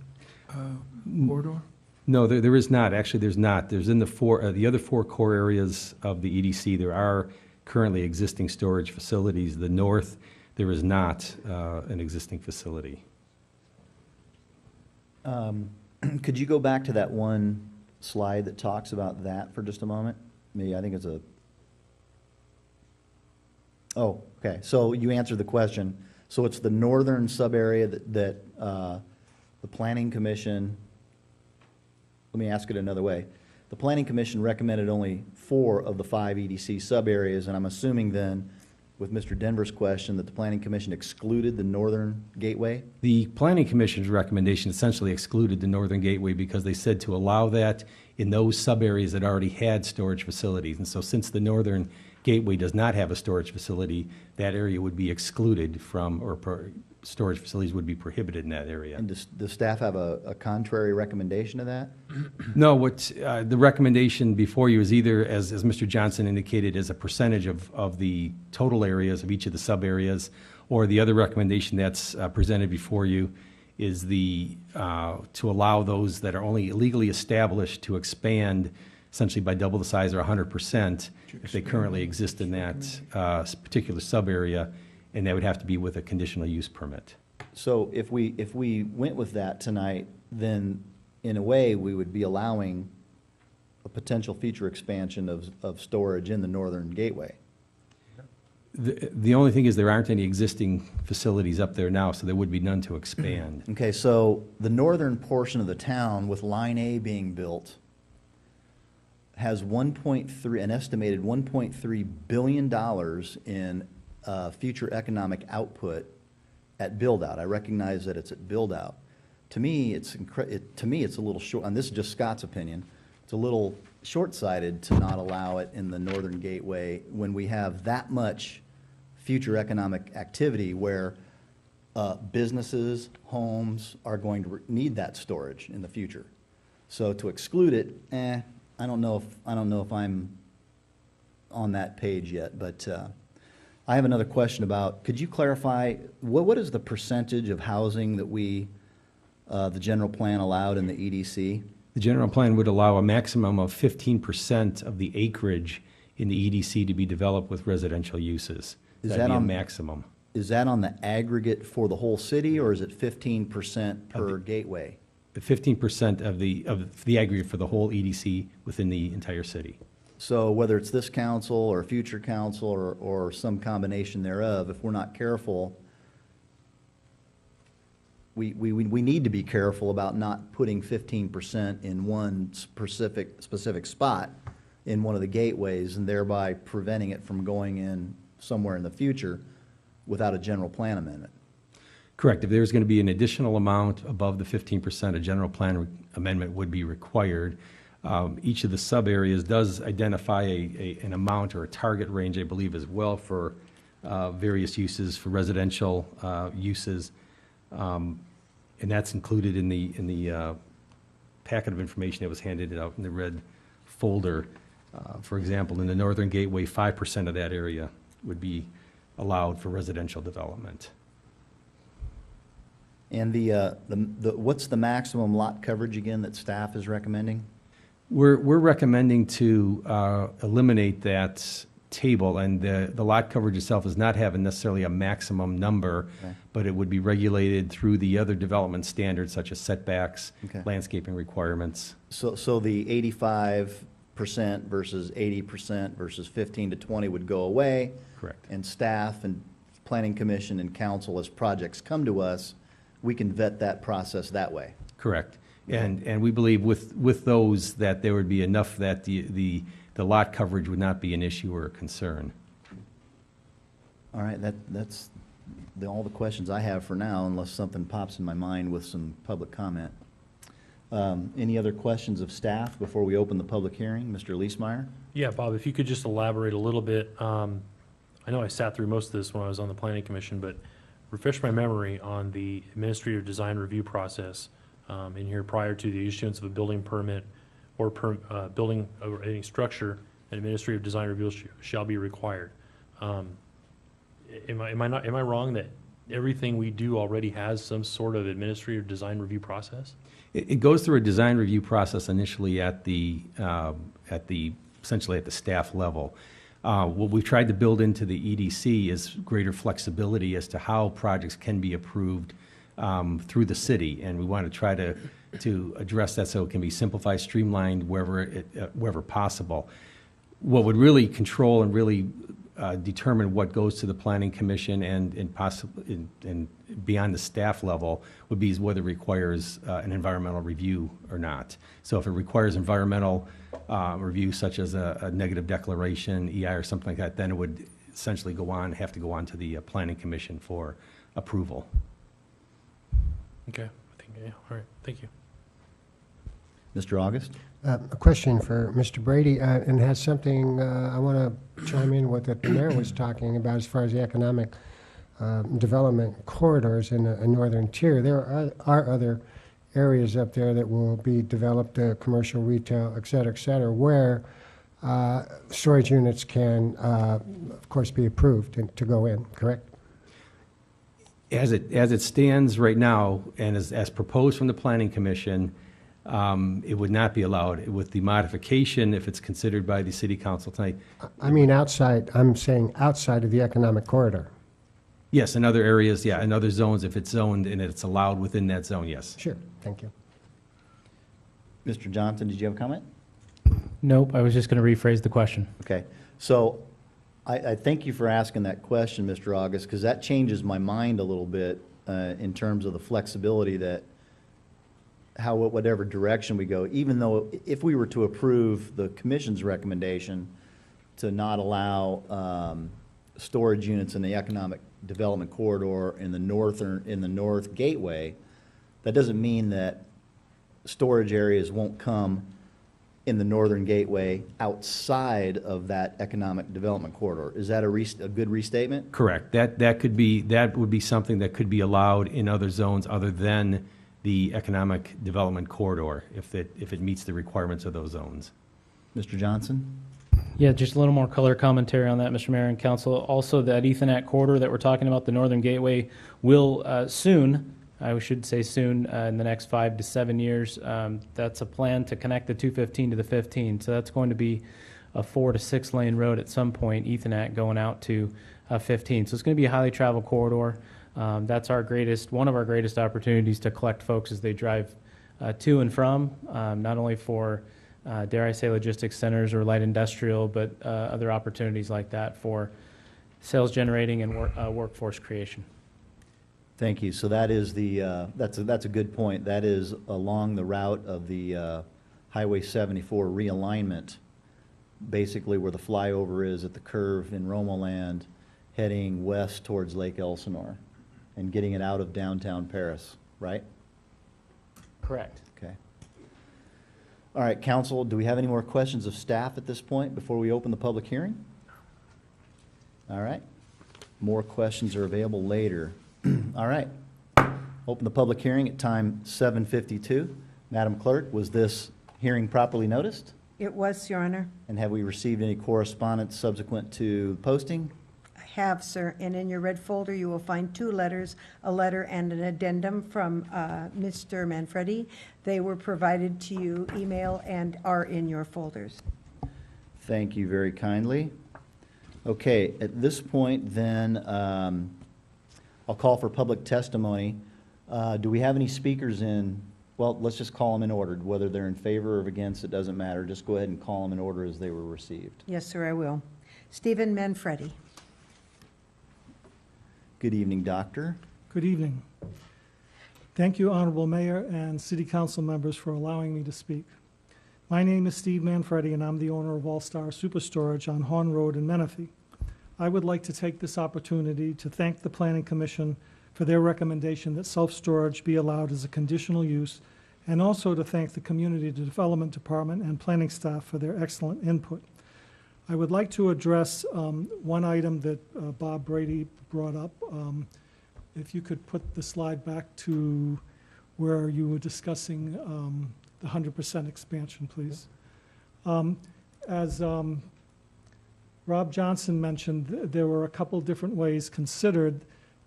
corridor? no, there is not. Actually, there's not. There's in the other four core areas of the EDC, there are currently existing storage facilities. The north, there is not an existing facility. Could you go back to that one slide that talks about that for just a moment? Maybe, I think it's a... Oh, okay. So you answered the question. So it's the northern sub-area that the Planning Commission... Let me ask it another way. The Planning Commission recommended only 4 of the 5 EDC sub-areas, and I'm assuming then, with Mr. Denver's question, that the Planning Commission excluded the northern gateway? The Planning Commission's recommendation essentially excluded the northern gateway because they said to allow that in those sub-areas that already had storage facilities. And so since the northern gateway does not have a storage facility, that area would be excluded from, or storage facilities would be prohibited in that area. And does staff have a contrary recommendation to that? No, what the recommendation before you is either, as Mr. Johnson indicated, as a percentage of the total areas of each of the sub-areas, or the other recommendation that's presented before you is to allow those that are only illegally established to expand essentially by double the size or 100% if they currently exist in that particular sub-area, and that would have to be with a conditional use permit. So if we went with that tonight, then in a way, we would be allowing a potential future expansion of storage in the northern gateway. The only thing is there aren't any existing facilities up there now, so there would be none to expand. Okay, so the northern portion of the town with Line A being built has an estimated $1.3 billion in future economic output at build-out. I recognize that it's at build-out. To me, it's a little short, and this is just Scott's opinion, it's a little short-sighted to not allow it in the northern gateway when we have that much future economic activity where businesses, homes are going to need that storage in the future. So to exclude it, I don't know if I'm on that page yet, but I have another question about, could you clarify, what is the percentage of housing that the general plan allowed in the EDC? The general plan would allow a maximum of 15% of the acreage in the EDC to be developed with residential uses. That'd be a maximum. Is that on the aggregate for the whole city, or is it 15% per gateway? 15% of the aggregate for the whole EDC within the entire city. So whether it's this council or future council or some combination thereof, if we're not careful, we need to be careful about not putting 15% in one specific spot in one of the gateways and thereby preventing it from going in somewhere in the future without a general plan amendment. Correct. If there's going to be an additional amount above the 15%, a general plan amendment would be required. Each of the sub-areas does identify an amount or a target range, I believe, as well for various uses, for residential uses. And that's included in the packet of information that was handed out in the red folder. For example, in the Northern Gateway, 5% of that area would be allowed for residential development. And what's the maximum lot coverage again that staff is recommending? We're recommending to eliminate that table, and the lot coverage itself is not having necessarily a maximum number, Okay. but it would be regulated through the other development standards such as setbacks, Okay. landscaping requirements. So the 85% versus 80% versus 15 to 20 would go away. Correct. And staff and planning commission and council, as projects come to us, we can vet that process that way. Correct. And we believe with those that there would be enough that the lot coverage would not be an issue or a concern. All right, that's all the questions I have for now, unless something pops in my mind with some public comment. Any other questions of staff before we open the public hearing? Mr. Leesmeyer? Yeah, Bob, if you could just elaborate a little bit. I know I sat through most of this when I was on the planning commission, but refresh my memory on the administrative design review process in here prior to the issuance of a building permit or building or any structure. An administrative design review shall be required. Am I wrong that everything we do already has some sort of administrative design review process? It goes through a design review process initially essentially at the staff level. What we've tried to build into the EDC is greater flexibility as to how projects can be approved through the city, and we want to try to address that so it can be simplified, streamlined wherever possible. What would really control and really determine what goes to the planning commission and beyond the staff level would be whether it requires an environmental review or not. So if it requires environmental review, such as a negative declaration, EI or something like that, then it would essentially have to go on to the planning commission for approval. Okay, I think, yeah, all right, thank you. Mr. August? A question for Mr. Brady, and has something I want to chime in with that the mayor was talking about as far as the economic development corridors in the northern tier. There are other areas up there that will be developed, commercial, retail, et cetera, where storage units can, of course, be approved to go in, correct? As it stands right now, and as proposed from the planning commission, it would not be allowed. With the modification, if it's considered by the city council tonight, I mean outside, I'm saying outside of the economic corridor. yes, in other areas, yeah, in other zones, if it's zoned and it's allowed within that zone, yes. Sure, thank you. Mr. Johnson, did you have a comment? Nope, I was just going to rephrase the question. Okay, so I thank you for asking that question, Mr. August, because that changes my mind a little bit in terms of the flexibility that whatever direction we go, even though if we were to approve the commission's recommendation to not allow storage units in the economic development corridor in the north gateway, that doesn't mean that storage areas won't come in the northern gateway outside of that economic development corridor. Is that a good restatement? Correct. That would be something that could be allowed in other zones other than the economic development corridor if it meets the requirements of those zones. Mr. Johnson? Yeah, just a little more color commentary on that, Mr. Mayor and Council. Also, that Ethernet corridor that we're talking about, the Northern Gateway, will soon, I should say soon, in the next 5 to 7 years, that's a plan to connect the 215 to the 15. So that's going to be a 4 to 6 lane road at some point, Ethernet going out to 15. So it's going to be a highly traveled corridor. That's one of our greatest opportunities to collect folks as they drive to and from, not only for, dare I say, logistics centers or light industrial, but other opportunities like that for sales generating and workforce creation. Thank you. So that is that's a good point. That is along the route of the Highway 74 realignment, basically where the flyover is at the curve in Romoland, heading west towards Lake Elsinore and getting it out of downtown Paris, right? Correct. Okay. All right, council, do we have any more questions of staff at this point before we open the public hearing? All right. More questions are available later. All right. Open the public hearing at time 7:52. Madam Clerk, was this hearing properly noticed? It was, Your Honor. And have we received any correspondence subsequent to posting? I have, sir, and in your red folder, you will find 2 letters, a letter and an addendum from Mr. Manfredi. They were provided to you email and are in your folders. Thank you very kindly. Okay, at this point then, I'll call for public testimony. Do we have any speakers in? Well, let's just call them in order. Whether they're in favor or against, it doesn't matter. Just go ahead and call them in order as they were received. Yes, sir, I will. Stephen Manfredi. Good evening, Doctor. Good evening. Thank you, Honorable Mayor and City Council members, for allowing me to speak. My name is Steve Manfredi, and I'm the owner of All Star Superstorage on Horn Road in Menifee. I would like to take this opportunity to thank the Planning Commission for their recommendation that self-storage be allowed as a conditional use, and also to thank the Community Development Department and planning staff for their excellent input. I would like to address one item that Bob Brady brought up. If you could put the slide back to where you were discussing the 100% expansion, please. As Rob Johnson mentioned, there were a couple different ways considered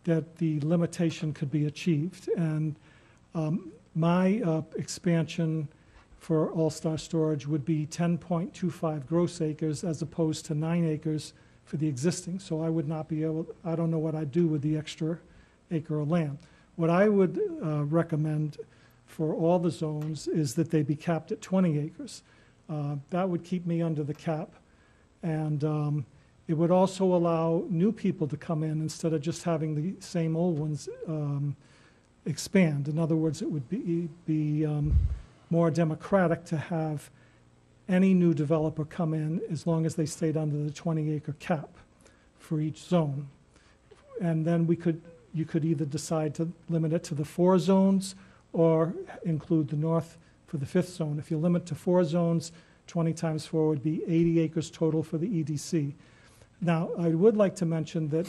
that the limitation could be achieved. And my expansion for All-Star Storage would be 10.25 gross acres as opposed to 9 acres for the existing. So I would not be able, I don't know what I'd do with the extra acre of land. What I would recommend for all the zones is that they be capped at 20 acres. That would keep me under the cap. And it would also allow new people to come in instead of just having the same old ones expand. In other words, it would be more democratic to have any new developer come in as long as they stayed under the 20-acre cap for each zone. And then you could either decide to limit it to the 4 zones or include the north for the 5th zone. If you limit to 4 zones, 20 times 4 would be 80 acres total for the EDC. Now, I would like to mention that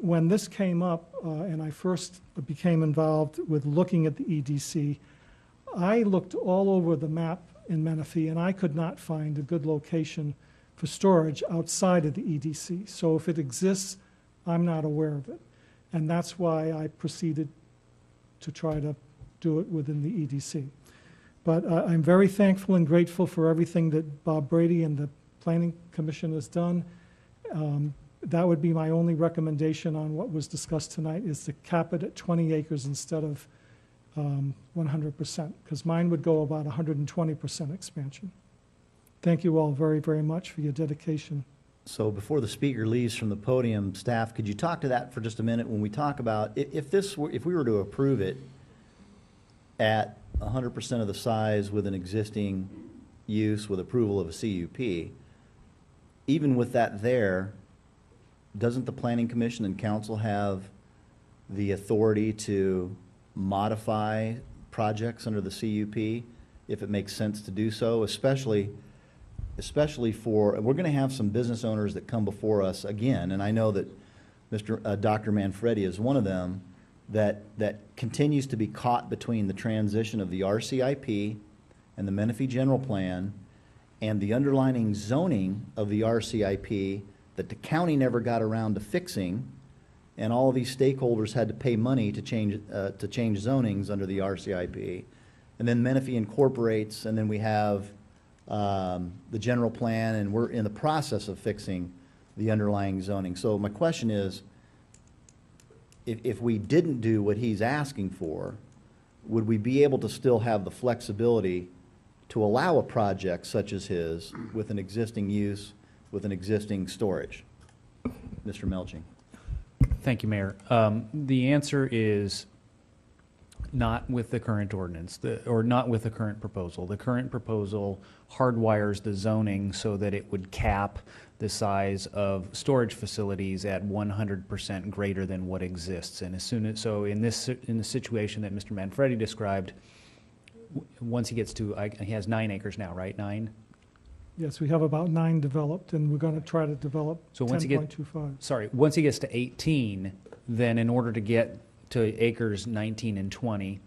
when this came up and I first became involved with looking at the EDC, I looked all over the map in Menifee and I could not find a good location for storage outside of the EDC. So if it exists, I'm not aware of it. And that's why I proceeded to try to do it within the EDC. But I'm very thankful and grateful for everything that Bob Brady and the Planning Commission has done. That would be my only recommendation on what was discussed tonight, is to cap it at 20 acres instead of 100%, because mine would go about 120% expansion. Thank you all very, very much for your dedication. So before the speaker leaves from the podium, staff, could you talk to that for just a minute? When we talk about, if we were to approve it at 100% of the size with an existing use with approval of a CUP, even with that there, doesn't the Planning Commission and Council have the authority to modify projects under the CUP if it makes sense to do so, especially for, we're going to have some business owners that come before us again, and I know that Dr. Manfredi is one of them, that continues to be caught between the transition of the RCIP and the Menifee General Plan and the underlying zoning of the RCIP that the county never got around to fixing, and all of these stakeholders had to pay money to change zonings under the RCIP. And then Menifee incorporates, and then we have the general plan, and we're in the process of fixing the underlying zoning. So my question is, if we didn't do what he's asking for, would we be able to still have the flexibility to allow a project such as his with an existing use, with an existing storage? Mr. Melching. Thank you, Mayor. The answer is not with the current ordinance, or not with the current proposal. The current proposal hardwires the zoning so that it would cap the size of storage facilities at 100% greater than what exists. And as soon as, so in the situation that Mr. Manfredi described, once he gets to, he has 9 acres now, right? 9? Yes, we have about 9 developed, and we're going to try to develop So once he gets, 10.25. sorry, once he gets to 18, then in order to get to acres 19 and 20,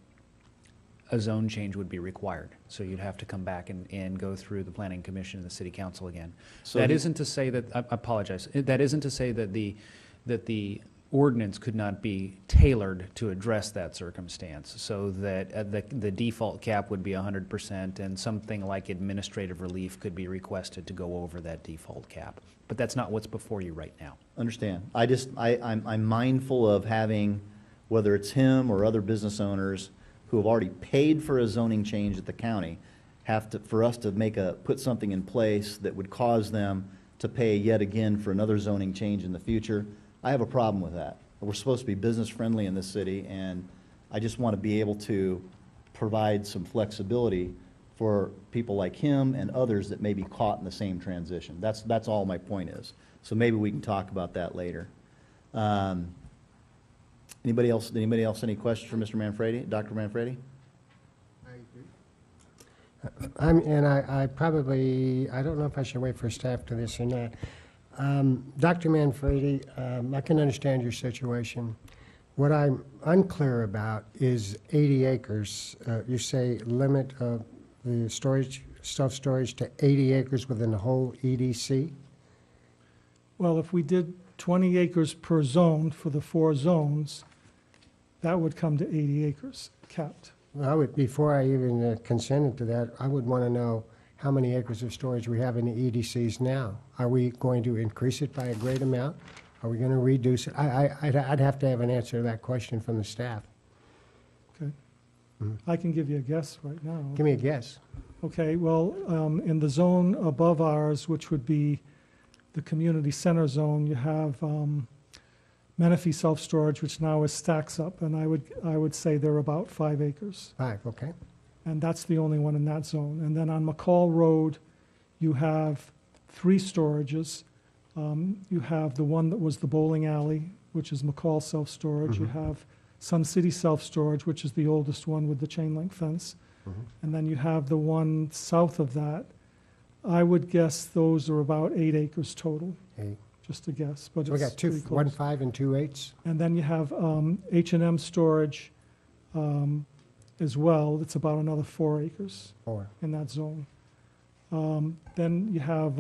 a zone change would be required. So you'd have to come back and go through the Planning Commission and the City Council again. So that isn't to say that, I apologize, that isn't to say that the ordinance could not be tailored to address that circumstance, so that the default cap would be 100% and something like administrative relief could be requested to go over that default cap. But that's not what's before you right now. Understand. I'm mindful of having, whether it's him or other business owners who have already paid for a zoning change at the county, for us to put something in place that would cause them to pay yet again for another zoning change in the future. I have a problem with that. We're supposed to be business friendly in this city, and I just want to be able to provide some flexibility for people like him and others that may be caught in the same transition. That's all my point is. So maybe we can talk about that later. Anybody else? Any questions for Mr. Manfredi, Dr. Manfredi? I probably, I don't know if I should wait for staff to this or not. Dr. Manfredi, I can understand your situation. What I'm unclear about is 80 acres. You say limit the storage, self-storage to 80 acres within the whole EDC? Well, if we did 20 acres per zone for the 4 zones, that would come to 80 acres capped. Well, before I even consented to that, I would want to know how many acres of storage we have in the EDCs now. Are we going to increase it by a great amount? Are we going to reduce it? I'd have to have an answer to that question from the staff. Okay. I can give you a guess right now. Give me a guess. Okay, well, in the zone above ours, which would be the community center zone, you have Menifee self-storage, which now is Stacks Up, and I would say they're about 5 acres. 5, okay. And that's the only one in that zone. And then on McCall Road, you have 3 storages. You have the one that was the bowling alley, which is McCall self-storage. You have Sun City self-storage, which is the oldest one with the chain link fence. And then you have the one south of that. I would guess those are about 8 acres total. 8. Just a guess, but So we it's got pretty 1 close. 5 and 2 8s? And then you have H&M storage as well. It's about another 4 acres 4. in that zone. Then you have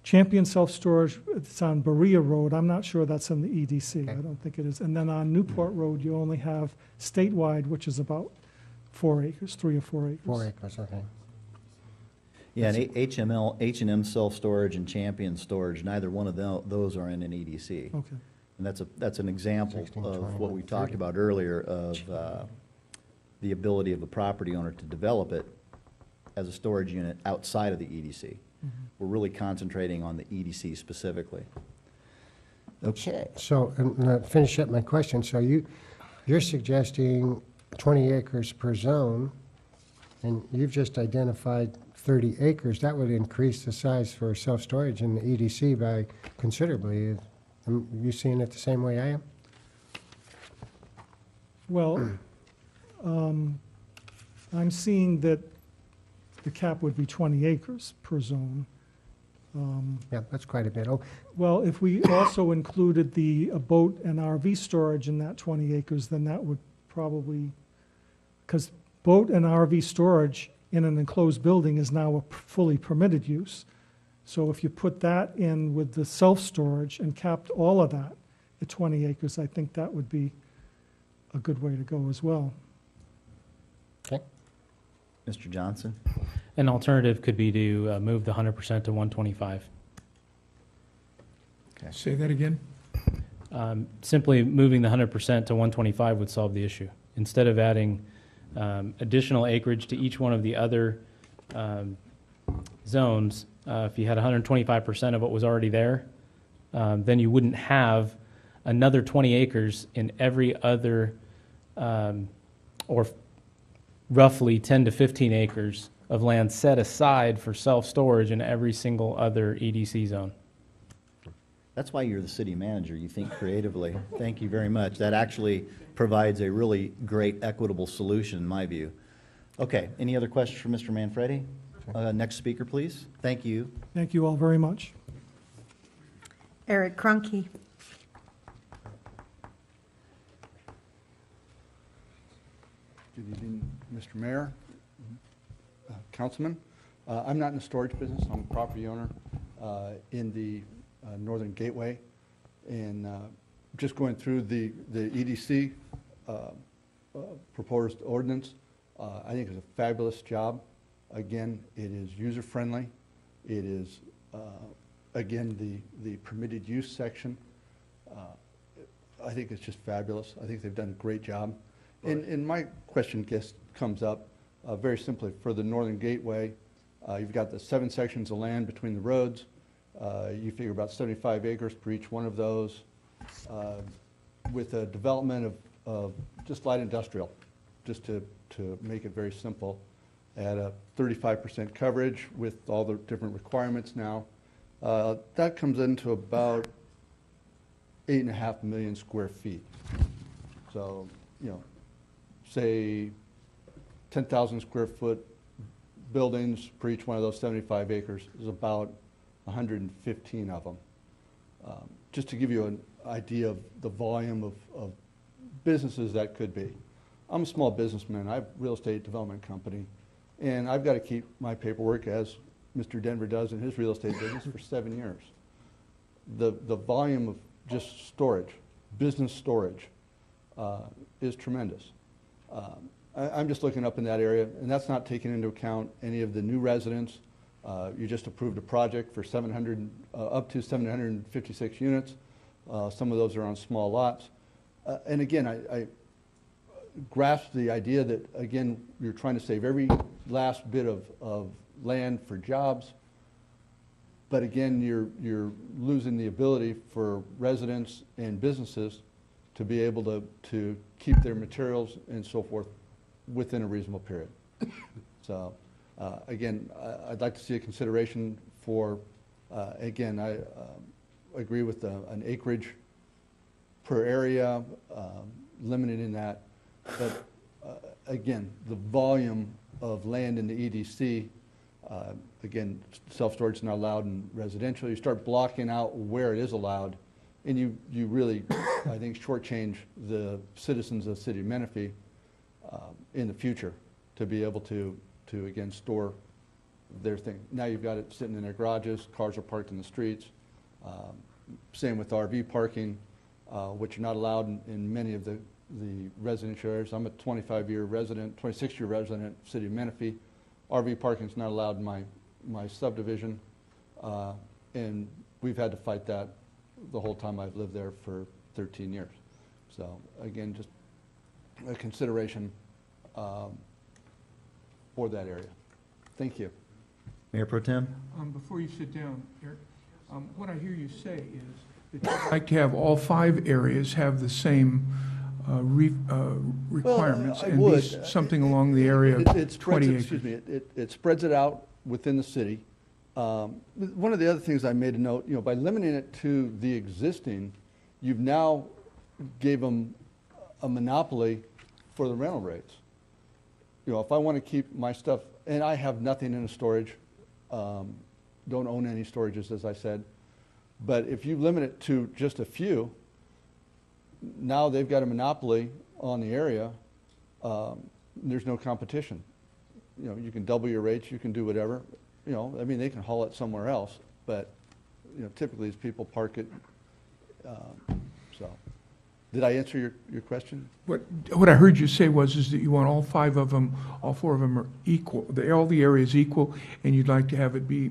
Champion self-storage. It's on Berea Road. I'm not sure that's in the EDC. Okay. I don't think it is. And then on Newport Road, you only have statewide, which is about 4 acres, 3 or 4 acres. 4 acres, okay. Yeah, and H&M Self-Storage and Champion Storage, neither one of those are in an EDC. Okay. And that's an example 16, of 21, what we talked 30. about earlier of the ability of a property owner to develop it as a storage unit outside of the EDC. We're really concentrating on the EDC specifically. Okay. So, finish up my question. So you're suggesting 20 acres per zone, and you've just identified 30 acres. That would increase the size for self-storage in the EDC by considerably. You seeing it the same way I am? Well, I'm seeing that the cap would be 20 acres per zone. Yeah, that's quite a bit. Oh, Well, if we also included the boat and RV storage in that 20 acres, then that would probably, because boat and RV storage in an enclosed building is now a fully permitted use. So if you put that in with the self-storage and capped all of that at 20 acres, I think that would be a good way to go as well. okay. Mr. Johnson? An alternative could be to move the 100% to 125. Say that again? Simply moving the 100% to 125 would solve the issue. Instead of adding additional acreage to each one of the other zones, if you had 125% of what was already there, then you wouldn't have another 20 acres in every other, or roughly 10 to 15 acres of land set aside for self-storage in every single other EDC zone. That's why you're the city manager. You think creatively. Thank you very much. That actually provides a really great equitable solution, in my view. Okay, any other questions for Mr. Manfredi? Next speaker, please. Thank you. Thank you all very much. Eric Krunke. Good evening, Mr. Mayor, Councilman. I'm not in the storage business. I'm a property owner in the Northern Gateway. And just going through the EDC proposed ordinance, I think it's a fabulous job. Again, it is user-friendly. It is, again, the permitted use section. I think it's just fabulous. I think they've done a great job. And my question comes up very simply. For the Northern Gateway, you've got the 7 sections of land between the roads. You figure about 75 acres per each one of those, with a development of just light industrial, just to make it very simple, at a 35% coverage with all the different requirements now. That comes into about 8.5 million square feet. So, you know, say 10,000 square foot buildings per each one of those 75 acres is about 115 of them. Just to give you an idea of the volume of businesses that could be. I'm a small businessman. I have a real estate development company, and I've got to keep my paperwork, as Mr. Denver does in his real estate business, for 7 years. The volume of just storage, business storage, is tremendous. I'm just looking up in that area, and that's not taking into account any of the new residents. You just approved a project for 700, up to 756 units. Some of those are on small lots. And again, I grasp the idea that, again, you're trying to save every last bit of land for jobs. But again, you're losing the ability for residents and businesses to be able to keep their materials and so forth within a reasonable period. So, again, I'd like to see a consideration for, again, I agree with an acreage per area, limited in that. But, again, the volume of land in the EDC, again, self-storage is not allowed in residential. You start blocking out where it is allowed, and you really, I think, shortchange the citizens of the city of Menifee in the future to be able to again, store their thing. Now you've got it sitting in their garages, cars are parked in the streets. Same with RV parking, which are not allowed in many of the the residential areas. I'm a 25-year resident, 26-year resident, city of Menifee. RV parking is not allowed in my subdivision, and we've had to fight that the whole time I've lived there for 13 years. So again, just a consideration for that area. Thank you. Mayor Pro Tem? Before you sit down, Eric, what I hear you say is that you'd like to have all 5 areas have the same requirements I and would. be something along the area It of spreads 20 it- acres. Excuse me, it spreads it out within the city. One of the other things I made a note, by limiting it to the existing, you've now gave them a monopoly for the rental rates. If I want to keep my stuff, and I have nothing in the storage, don't own any storages, as I said, but if you limit it to just a few, now they've got a monopoly on the area. There's no competition. You can double your rates, you can do whatever. They can haul it somewhere else, but, typically these people park it, so. Did I answer your question? What I heard you say is that you want all 5 of them, all 4 of them are equal, all the areas equal, and you'd like to have it be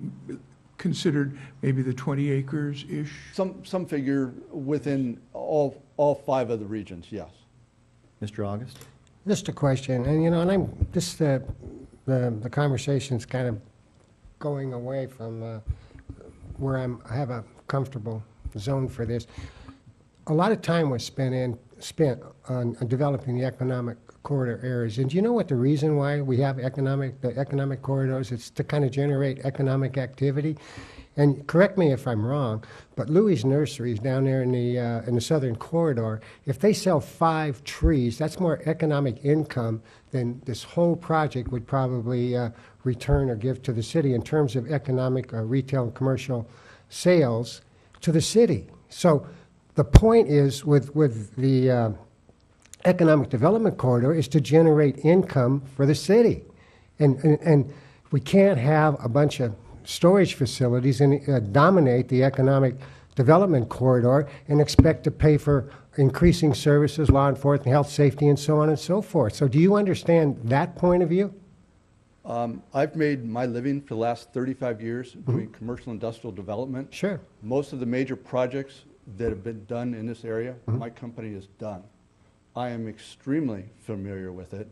considered maybe the 20 acres-ish? Some figure within all 5 of the regions, yes. Mr. August? Just a question, and I'm just the conversation's kind of going away from where I have a comfortable zone for this. A lot of time was spent on developing the economic corridor areas. And do you know what the reason why we have the economic corridors? It's to kind of generate economic activity. And correct me if I'm wrong, but Louis Nurseries down there in the southern corridor, if they sell 5 trees, that's more economic income than this whole project would probably return or give to the city in terms of economic retail and commercial sales to the city. So the point is with the economic development corridor is to generate income for the city. And we can't have a bunch of storage facilities and dominate the economic development corridor and expect to pay for increasing services, law enforcement, health, safety, and so on and so forth. So do you understand that point of view? I've made my living for the last 35 years doing commercial industrial development. Sure. Most of the major projects that have been done in this area, my company has done. I am extremely familiar with it.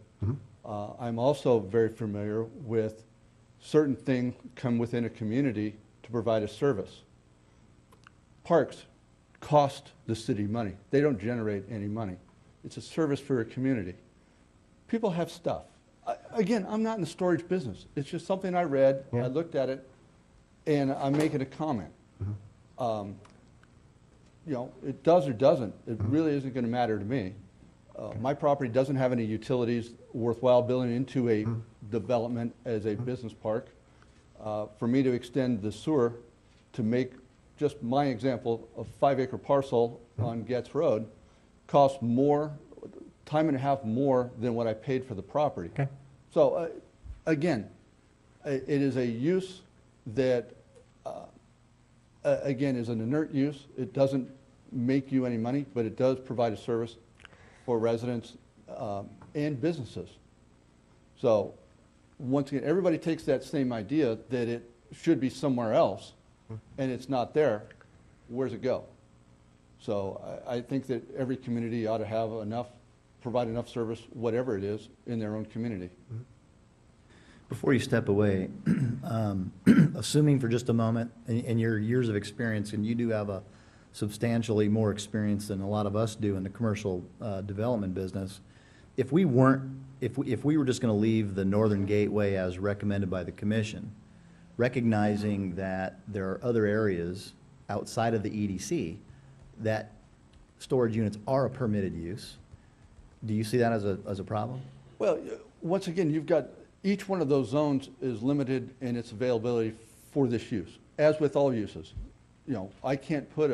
I'm also very familiar with certain things come within a community to provide a service. Parks cost the city money. They don't generate any money. It's a service for a community. People have stuff. Again, I'm not in the storage business. It's just something I read, I looked at it, and I'm making a comment. It does or doesn't. It really isn't going to matter to me. My property doesn't have any utilities worthwhile building into a development as a business park. For me to extend the sewer to make just my example of 5-acre parcel on Getz Road costs more, time and a half more than what I paid for the property. Okay. So again, it is a use that again is an inert use. It doesn't make you any money, but it does provide a service for residents and businesses. So once again, everybody takes that same idea that it should be somewhere else, and it's not there. Where's it go? So I think that every community ought to have enough, provide enough service, whatever it is, in their own community. Before you step away, assuming for just a moment, in your years of experience, and you do have a substantially more experience than a lot of us do in the commercial development business, if we were just going to leave the northern gateway as recommended by the commission, recognizing that there are other areas outside of the EDC that storage units are a permitted use, do you see that as a problem? Well, once again, you've got, each one of those zones is limited in its availability for this use, as with all uses. I can't put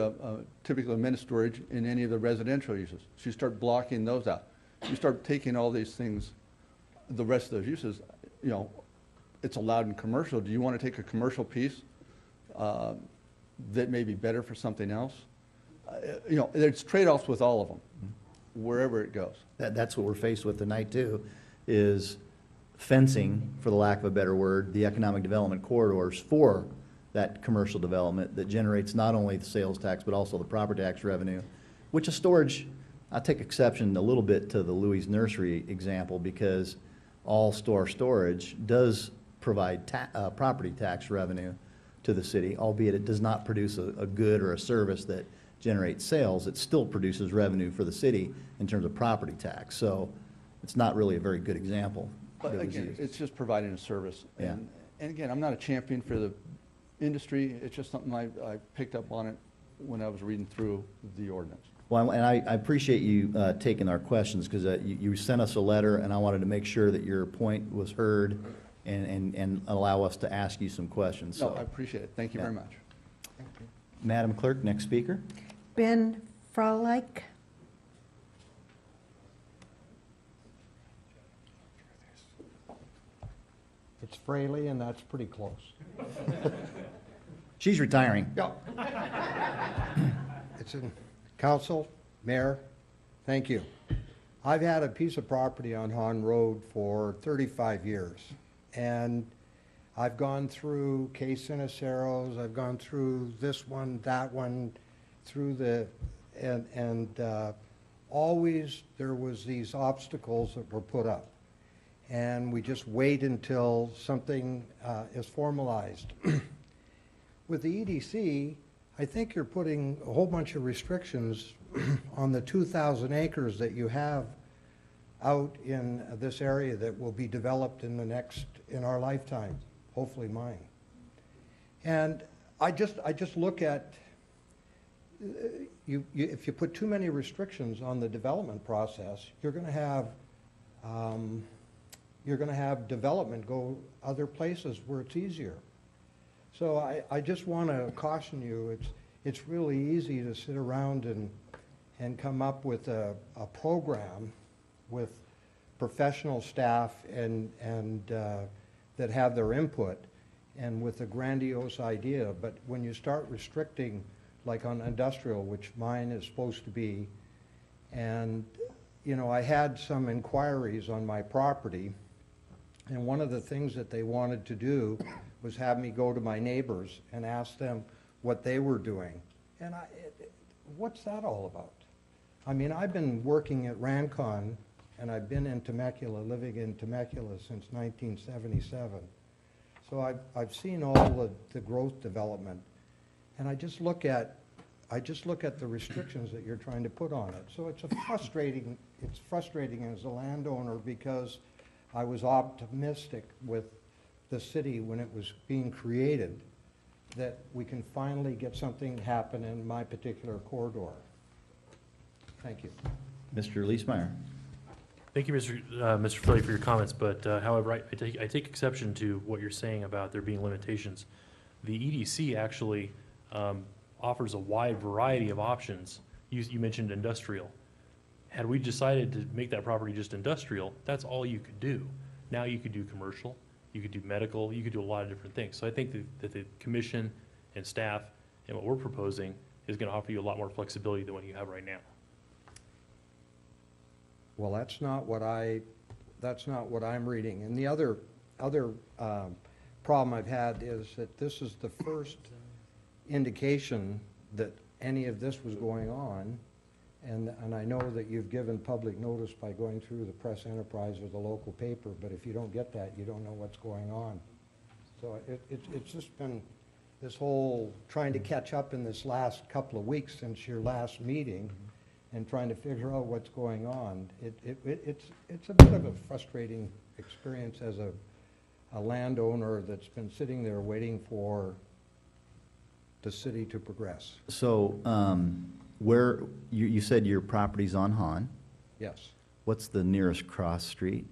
typically a mini storage in any of the residential uses. So you start blocking those out. You start taking all these things, the rest of those uses, it's allowed in commercial. Do you want to take a commercial piece that may be better for something else? There's trade-offs with all of them. wherever it goes. That's what we're faced with tonight too, is fencing, for the lack of a better word, the economic development corridors for that commercial development that generates not only the sales tax, but also the property tax revenue, which is storage. I take exception a little bit to the Louis Nursery example because all store storage does provide property tax revenue to the city, albeit it does not produce a good or a service that generates sales. It still produces revenue for the city in terms of property tax. So it's not really a very good example. But that was again, used. it's just providing a service. Yeah. And again, I'm not a champion for the industry. It's just something I picked up on it when I was reading through the ordinance. Well, and I appreciate you taking our questions because you sent us a letter and I wanted to make sure that your point was heard and allow us to ask you some questions. No, So, I appreciate it. Thank you Yeah. very much. Madam Clerk, next speaker. Ben Froelich. It's Fraley, and that's pretty close. She's retiring. Yeah. It's in council, mayor, thank you. I've had a piece of property on Hahn Road for 35 years, and I've gone through Case Ceniceros, I've gone through this one, that one, through the, and always there was these obstacles that were put up. And we just wait until something is formalized. With the EDC, I think you're putting a whole bunch of restrictions on the 2,000 acres that you have out in this area that will be developed in our lifetime, hopefully mine. And I just look at, if you put too many restrictions on the development process, you're going to have development go other places where it's easier. So I just want to caution you, it's really easy to sit around and come up with a program with professional staff and that have their input and with a grandiose idea. But when you start restricting, like on industrial, which mine is supposed to be, and I had some inquiries on my property, and one of the things that they wanted to do was have me go to my neighbors and ask them what they were doing. And what's that all about? I mean, I've been working at Rancon, and I've been in Temecula, living in Temecula since 1977. So I've seen all the growth development, and I just look at the restrictions that you're trying to put on it. So it's frustrating as a landowner because I was optimistic with the city when it was being created that we can finally get something happen in my particular corridor. Thank you. Mr. Leesmeyer. Thank you, Mr. Flay, for your comments, but however, I take exception to what you're saying about there being limitations. The EDC actually offers a wide variety of options. You mentioned industrial. Had we decided to make that property just industrial, that's all you could do. Now you could do commercial, you could do medical, you could do a lot of different things. So I think that the commission and staff and what we're proposing is going to offer you a lot more flexibility than what you have right now. Well, that's not what I'm reading. And the other problem I've had is that this is the first indication that any of this was going on. And I know that you've given public notice by going through the press enterprise or the local paper, but if you don't get that, you don't know what's going on. So it's just been this whole trying to catch up in this last couple of weeks since your last meeting and trying to figure out what's going on. It's a bit of a frustrating experience as a landowner that's been sitting there waiting for the city to progress. So where, you said your property's on Hahn. Yes. What's the nearest cross street?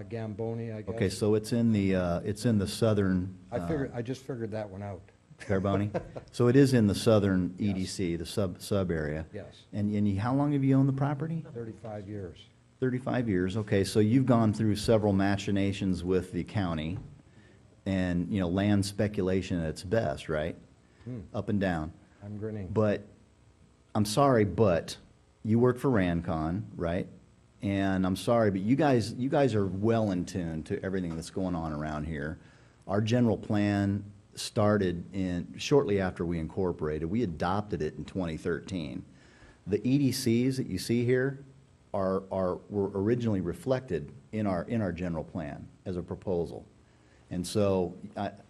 Gamboni, I guess. Okay, so it's in the southern. I just figured that one out. Carboni? So it is in the southern EDC, the sub area. Yes. And how long have you owned the property? 35 years. 35 years, okay. So you've gone through several machinations with the county and, land speculation at its best, right? Up and down. I'm grinning. But, I'm sorry, but you work for Rancon, right? And I'm sorry, but you guys are well in tune to everything that's going on around here. Our general plan started shortly after we incorporated. We adopted it in 2013. The EDCs that you see here were originally reflected in our general plan as a proposal. And so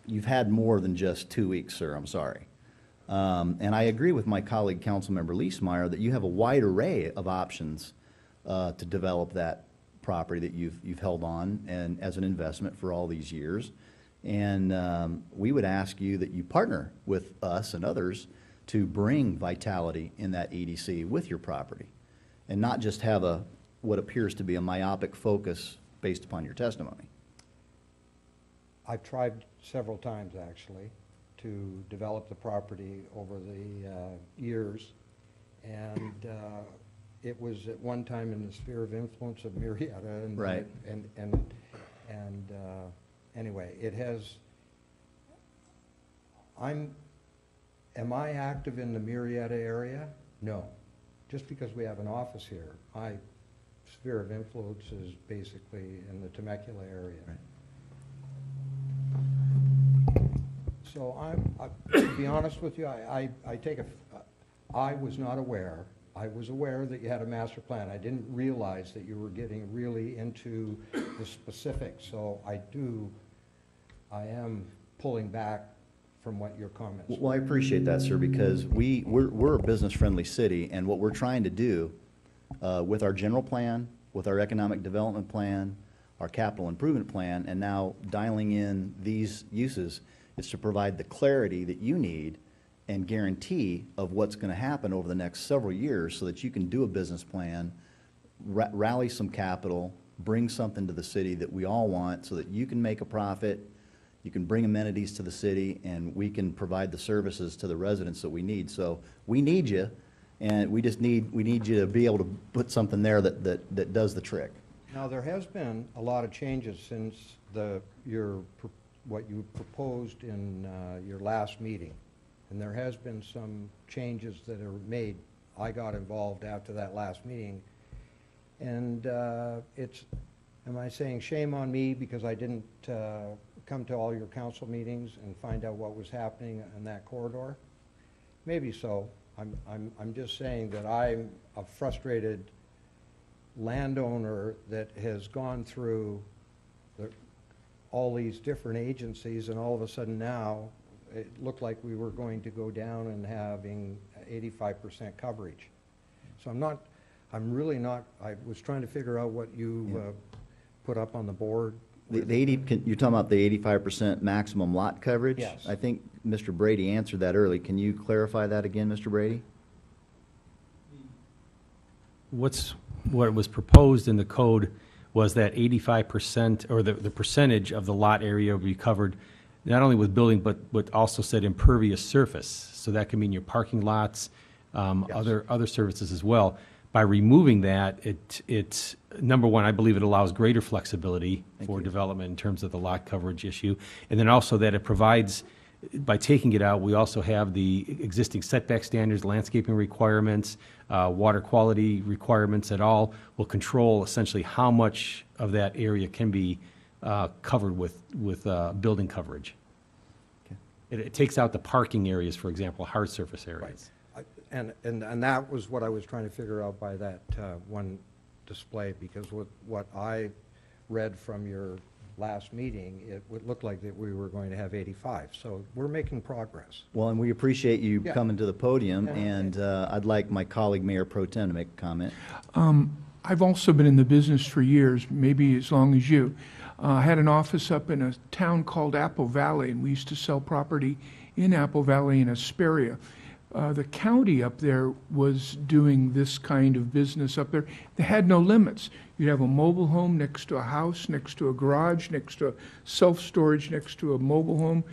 you've had more than just 2 weeks, sir, I'm sorry. And I agree with my colleague, Councilmember Leesmeyer, that you have a wide array of options to develop that property that you've held on and as an investment for all these years. And we would ask you that you partner with us and others to bring vitality in that EDC with your property, and not just have what appears to be a myopic focus based upon your testimony. I've tried several times, actually, to develop the property over the years, and it was at one time in the sphere of influence of Marietta, and Right. and anyway, it has. Am I active in the Marietta area? No. Just because we have an office here, my sphere of influence is basically in the Temecula area. Right. So to be honest with you, I was not aware. I was aware that you had a master plan. I didn't realize that you were getting really into the specifics. So I am pulling back from what your comments were. Well, I appreciate that, sir, because we're a business-friendly city, and what we're trying to do with our general plan, with our economic development plan, our capital improvement plan, and now dialing in these uses, is to provide the clarity that you need and guarantee of what's going to happen over the next several years so that you can do a business plan, rally some capital, bring something to the city that we all want so that you can make a profit, you can bring amenities to the city, and we can provide the services to the residents that we need. So we need you, and we need you to be able to put something there that does the trick. Now, there has been a lot of changes since what you proposed in your last meeting. And there has been some changes that are made. I got involved after that last meeting. And am I saying shame on me because I didn't come to all your council meetings and find out what was happening in that corridor? Maybe so. I'm just saying that I'm a frustrated landowner that has gone through all these different agencies, and all of a sudden now it looked like we were going to go down and having 85% coverage. So I'm really not, I was trying to figure out what you put up on the board. You're talking about the 85% maximum lot coverage? Yes. I think Mr. Brady answered that early. Can you clarify that again, Mr. Brady? What was proposed in the code was that 85%, or the percentage of the lot area would be covered not only with building, but also said impervious surface. So that can mean your parking lots, other services as well. By removing that, it's number one, I believe it allows greater flexibility for development in terms of the lot coverage issue. And then also that it provides, by taking it out, we also have the existing setback standards, landscaping requirements, water quality requirements that all will control essentially how much of that area can be covered with building coverage. Okay. It takes out the parking areas, for example, hard surface areas. And that was what I was trying to figure out by that one display, because what I read from your last meeting, it would look like that we were going to have 85. So we're making progress. Well, and we appreciate you coming to the podium, Yeah. and I'd like my colleague, Mayor Pro Tem, to make a comment. I've also been in the business for years, maybe as long as you. I had an office up in a town called Apple Valley, and we used to sell property in Apple Valley and Hesperia. The county up there was doing this kind of business up there. They had no limits. You'd have a mobile home next to a house, next to a garage, next to a self-storage, next to a mobile home.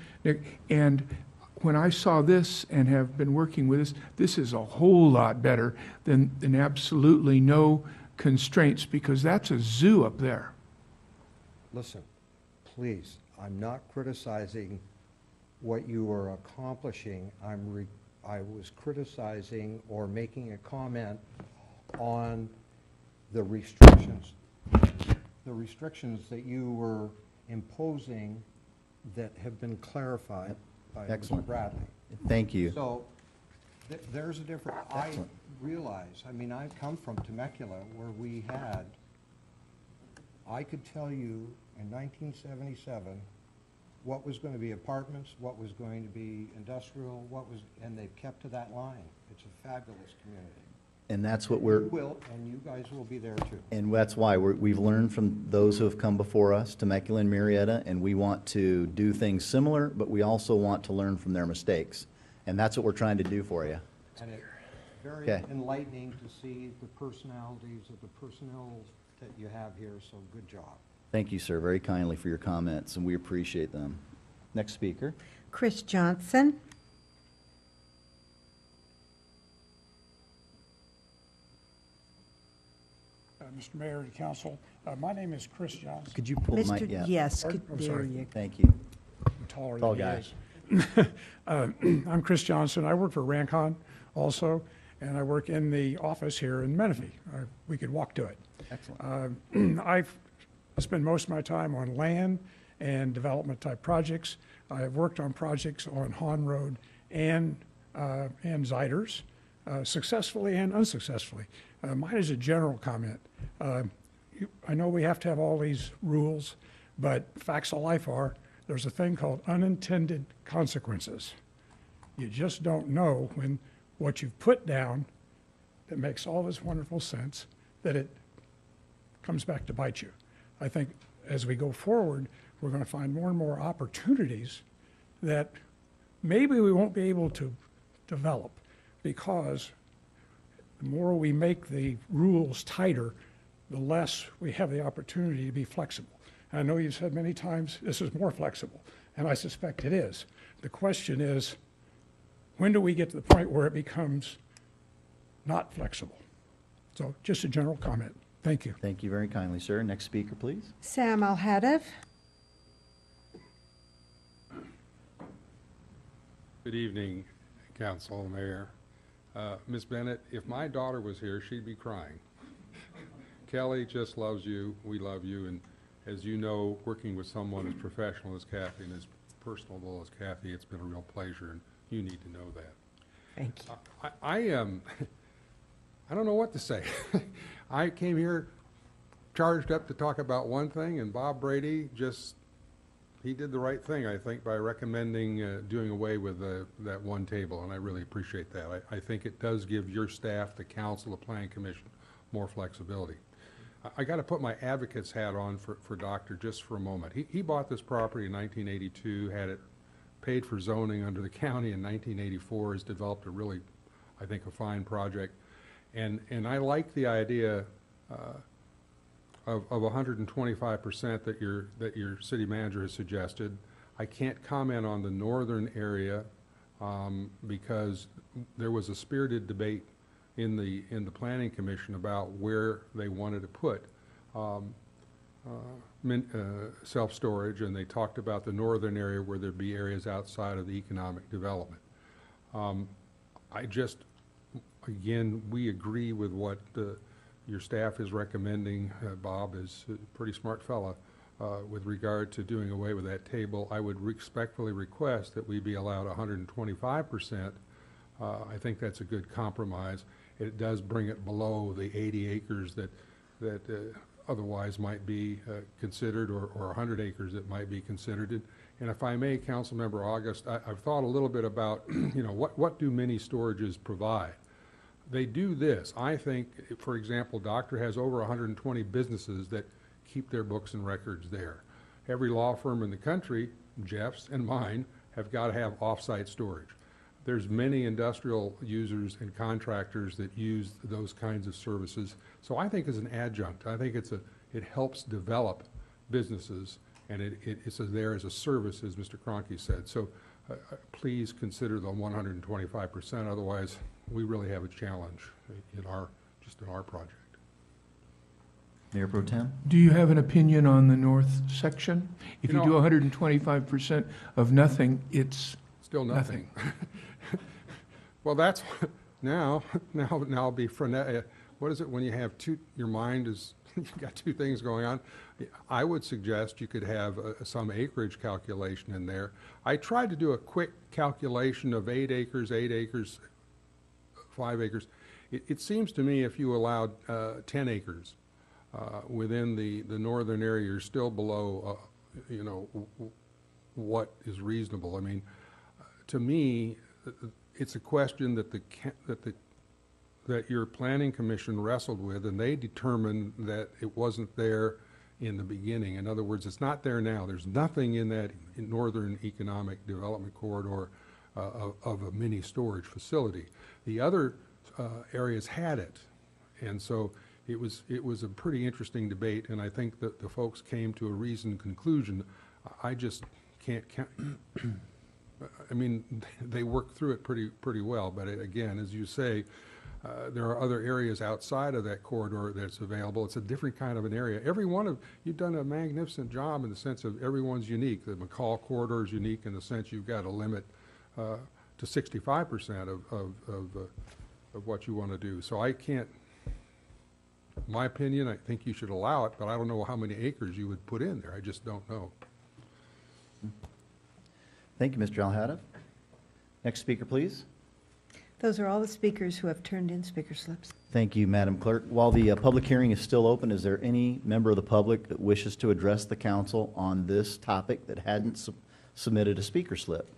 And when I saw this and have been working with this is a whole lot better than absolutely no constraints, because that's a zoo up there. Listen, please, I'm not criticizing what you are accomplishing. I was criticizing or making a comment on the restrictions that you were imposing that have been clarified by Mr. Excellent. Bradley. Thank you. So there's a difference. Excellent. I realize, I mean, I come from Temecula where we had, I could tell you in 1977 what was going to be apartments, what was going to be industrial, and they've kept to that line. It's a fabulous community. And that's what we're, And you guys will be there too. and that's why we've learned from those who have come before us, Temecula and Murrieta, and we want to do things similar, but we also want to learn from their mistakes. And that's what we're trying to do for you. And it's very Okay. enlightening to see the personalities of the personnel that you have here, so good job. Thank you, sir, very kindly for your comments, and we appreciate them. Next speaker. Chris Johnson. Mr. Mayor and Council, my name is Chris Johnson. Could you pull the mic? Mr. Yeah. Yes, Pardon? good- I'm there sorry. you Thank you. I'm taller Tall than guy. he is. I'm Chris Johnson. I work for Rancon also, and I work in the office here in Menifee. We could walk to it. Excellent. I've spent most of my time on land and development type projects. I have worked on projects on Hahn Road and Ziders, successfully and unsuccessfully. Mine is a general comment. I know we have to have all these rules, but facts of life are, there's a thing called unintended consequences. You just don't know when what you've put down that makes all this wonderful sense, that it comes back to bite you. I think as we go forward, we're going to find more and more opportunities that maybe we won't be able to develop, because the more we make the rules tighter, the less we have the opportunity to be flexible. And I know you've said many times this is more flexible, and I suspect it is. The question is, when do we get to the point where it becomes not flexible? So just a general comment. Thank you. Thank you very kindly, sir. Next speaker, please. Sam Alhadev. Good evening, Council, Mayor. Ms. Bennett, if my daughter was here, she'd be crying. Kelly just loves you. We love you. And as you know, working with someone as professional as Kathy and as personable as Kathy, it's been a real pleasure, and you need to know that. Thank you. I don't know what to say. I came here charged up to talk about one thing, and Bob Brady he did the right thing, I think, by recommending doing away with that one table, and I really appreciate that. I think it does give your staff, the council, the planning commission, more flexibility. I got to put my advocate's hat on for Doctor just for a moment. He bought this property in 1982, had it paid for zoning under the county in 1984, has developed a really, I think, a fine project. And I like the idea of 125% that your city manager has suggested. I can't comment on the northern area because there was a spirited debate in the planning commission about where they wanted to put self-storage, and they talked about the northern area where there'd be areas outside of the economic development. Again, we agree with what your staff is recommending. Bob is a pretty smart fella with regard to doing away with that table. I would respectfully request that we be allowed 125%. I think that's a good compromise. It does bring it below the 80 acres that otherwise might be considered, or 100 acres that might be considered. And if I may, Councilmember August, I've thought a little bit about, what do mini storages provide? They do this. I think, for example, Doctor has over 120 businesses that keep their books and records there. Every law firm in the country, Jeff's and mine, have got to have off-site storage. There's many industrial users and contractors that use those kinds of services. So I think as an adjunct, I think it helps develop businesses, and it's there as a service, as Mr. Cronky said. So please consider the 125%. Otherwise, we really have a challenge in our project. Mayor Pro Tem? Do you have an opinion on the north section? If you do 125% of nothing, it's still nothing. Well, that's now be frenetic. what is it when you have your mind is, you've got two things going on? I would suggest you could have some acreage calculation in there. I tried to do a quick calculation of 8 acres, 5 acres. It seems to me if you allowed 10 acres within the northern area, you're still below, what is reasonable. I mean, to me, it's a question that your planning commission wrestled with, and they determined that it wasn't there in the beginning. In other words, it's not there now. There's nothing in that northern economic development corridor of a mini storage facility. The other areas had it, and so it was a pretty interesting debate, and I think that the folks came to a reasoned conclusion. I just can't count. I mean, they worked through it pretty well, but again, as you say, there are other areas outside of that corridor that's available. It's a different kind of an area. You've done a magnificent job in the sense of everyone's unique. The McCall corridor is unique in the sense you've got a limit to 65% of what you want to do. So I can't, my opinion, I think you should allow it, but I don't know how many acres you would put in there. I just don't know. Thank you, Mr. Alhadeff. Next speaker, please. Those are all the speakers who have turned in speaker slips. Thank you, Madam Clerk. While the public hearing is still open, is there any member of the public that wishes to address the council on this topic that hadn't submitted a speaker slip?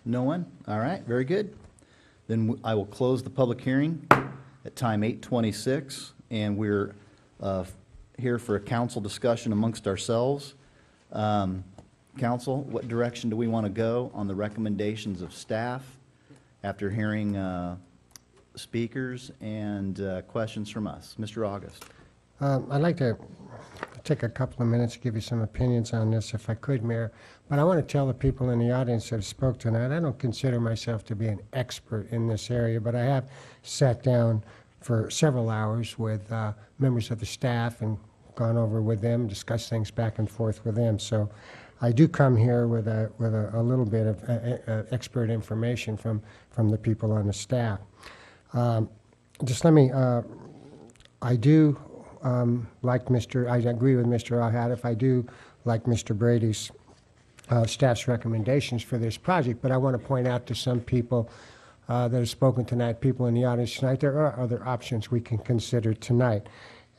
No one? All right, very good. Then I will close the public hearing at time 8:26, and we're here for a council discussion amongst ourselves. Council, what direction do we want to go on the recommendations of staff after hearing speakers and questions from us? Mr. August. I'd like to take a couple of minutes to give you some opinions on this, if I could, Mayor. But I want to tell the people in the audience that spoke tonight, I don't consider myself to be an expert in this area, but I have sat down for several hours with members of the staff and gone over with them, discussed things back and forth with them. So I do come here with a little bit of expert information from the people on the staff. Just let me, I do I agree with Mr. Alhadeff. I do like Mr. Brady's staff's recommendations for this project, but I want to point out to some people that have spoken tonight, people in the audience tonight, there are other options we can consider tonight.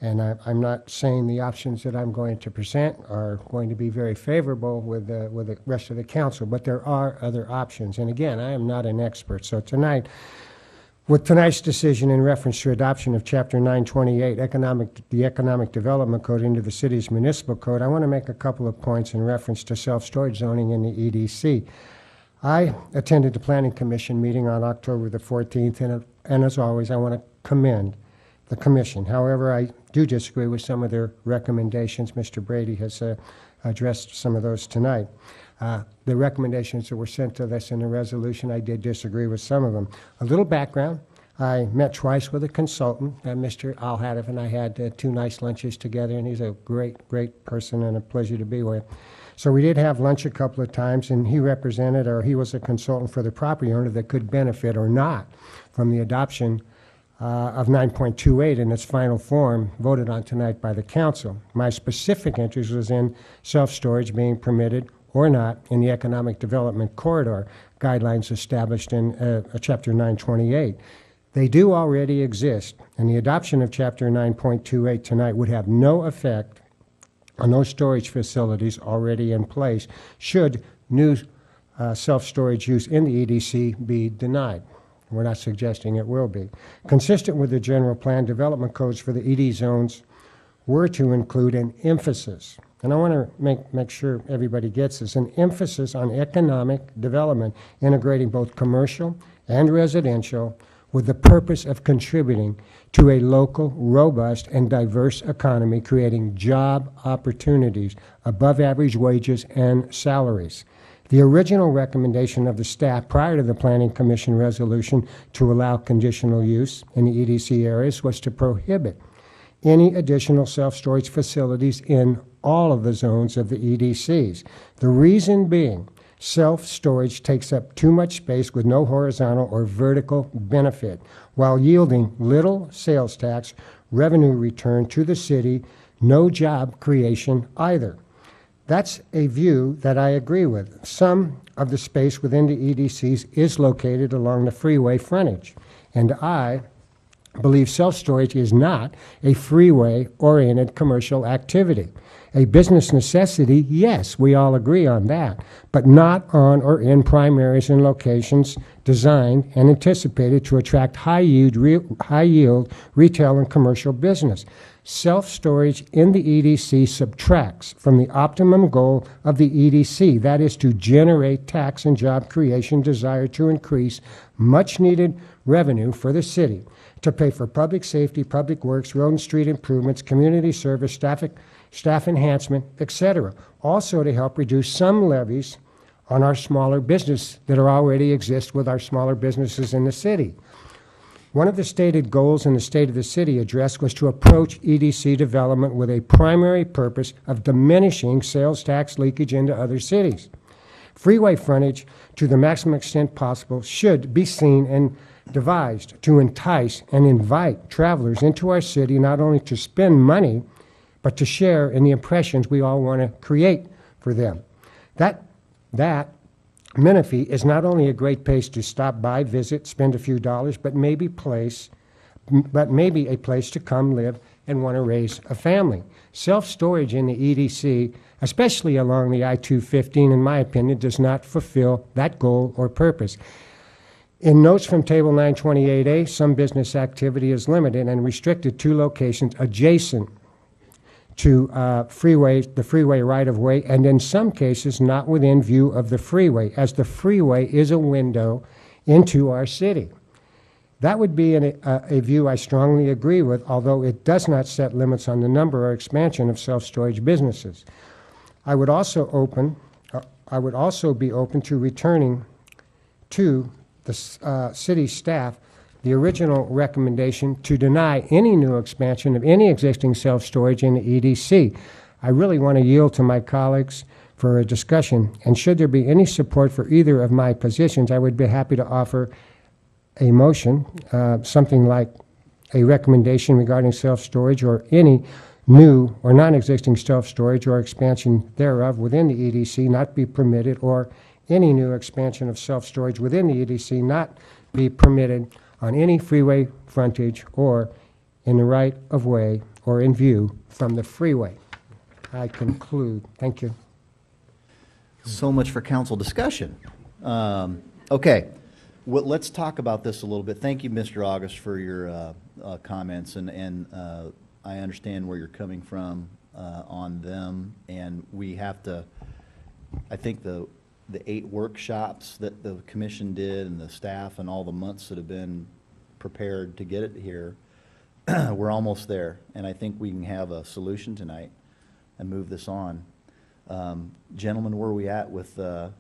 And I'm not saying the options that I'm going to present are going to be very favorable with the rest of the council, but there are other options. And again, I am not an expert. So tonight, with tonight's decision in reference to adoption of Chapter 928, the Economic Development Code into the city's municipal code, I want to make a couple of points in reference to self-storage zoning in the EDC. I attended the Planning Commission meeting on October the 14th, and as always, I want to commend the Commission. However, I do disagree with some of their recommendations. Mr. Brady has addressed some of those tonight. The recommendations that were sent to us in the resolution, I did disagree with some of them. A little background. I met twice with a consultant, Mr. Alhadeff, and I had 2 nice lunches together, and he's a great, great person and a pleasure to be with. So we did have lunch a couple of times, and he was a consultant for the property owner that could benefit or not from the adoption of 9.28 in its final form voted on tonight by the council. My specific interest was in self-storage being permitted or not in the economic development corridor guidelines established in Chapter 928. They do already exist, and the adoption of Chapter 9.28 tonight would have no effect on those storage facilities already in place should new self-storage use in the EDC be denied. We're not suggesting it will be. Consistent with the general plan, development codes for the ED zones were to include an emphasis, and I want to make sure everybody gets this, an emphasis on economic development, integrating both commercial and residential with the purpose of contributing to a local, robust, and diverse economy, creating job opportunities, above average wages and salaries. The original recommendation of the staff prior to the Planning Commission resolution to allow conditional use in the EDC areas was to prohibit any additional self-storage facilities in all of the zones of the EDCs. The reason being Self-storage takes up too much space with no horizontal or vertical benefit, while yielding little sales tax revenue return to the city, no job creation either. That's a view that I agree with. Some of the space within the EDCs is located along the freeway frontage, and I believe self-storage is not a freeway-oriented commercial activity. A business necessity, yes, we all agree on that, but not on or in primaries and locations designed and anticipated to attract high-yield retail and commercial business. Self-storage in the EDC subtracts from the optimum goal of the EDC, that is to generate tax and job creation desired to increase much-needed revenue for the city, to pay for public safety, public works, road and street improvements, community service, staff enhancement, etc. Also to help reduce some levies on our smaller business that already exist with our smaller businesses in the city. One of the stated goals in the State of the City address was to approach EDC development with a primary purpose of diminishing sales tax leakage into other cities. Freeway frontage, to the maximum extent possible, should be seen and devised to entice and invite travelers into our city not only to spend money, but to share in the impressions we all want to create for them. That Menifee is not only a great place to stop by, visit, spend a few dollars, but maybe a place to come live and want to raise a family. Self-storage in the EDC, especially along the I-215, in my opinion, does not fulfill that goal or purpose. In notes from Table 928A, some business activity is limited and restricted to locations adjacent to the freeway right-of-way, and in some cases not within view of the freeway, as the freeway is a window into our city. That would be a view I strongly agree with, although it does not set limits on the number or expansion of self-storage businesses. I would also be open to returning to the city staff the original recommendation to deny any new expansion of any existing self-storage in the EDC. I really want to yield to my colleagues for a discussion, and should there be any support for either of my positions, I would be happy to offer a motion, something like a recommendation regarding self-storage or any new or non-existing self-storage or expansion thereof within the EDC not be permitted, or any new expansion of self-storage within the EDC not be permitted on any freeway frontage or in the right-of-way or in view from the freeway. I conclude. Thank you. So much for council discussion. Okay, well, let's talk about this a little bit. Thank you, Mr. August, for your comments, and I understand where you're coming from on them, and we have to, I think the 8 workshops that the commission did and the staff and all the months that have been prepared to get it here, we're almost there, and I think we can have a solution tonight and move this on. Gentlemen, where are we at with the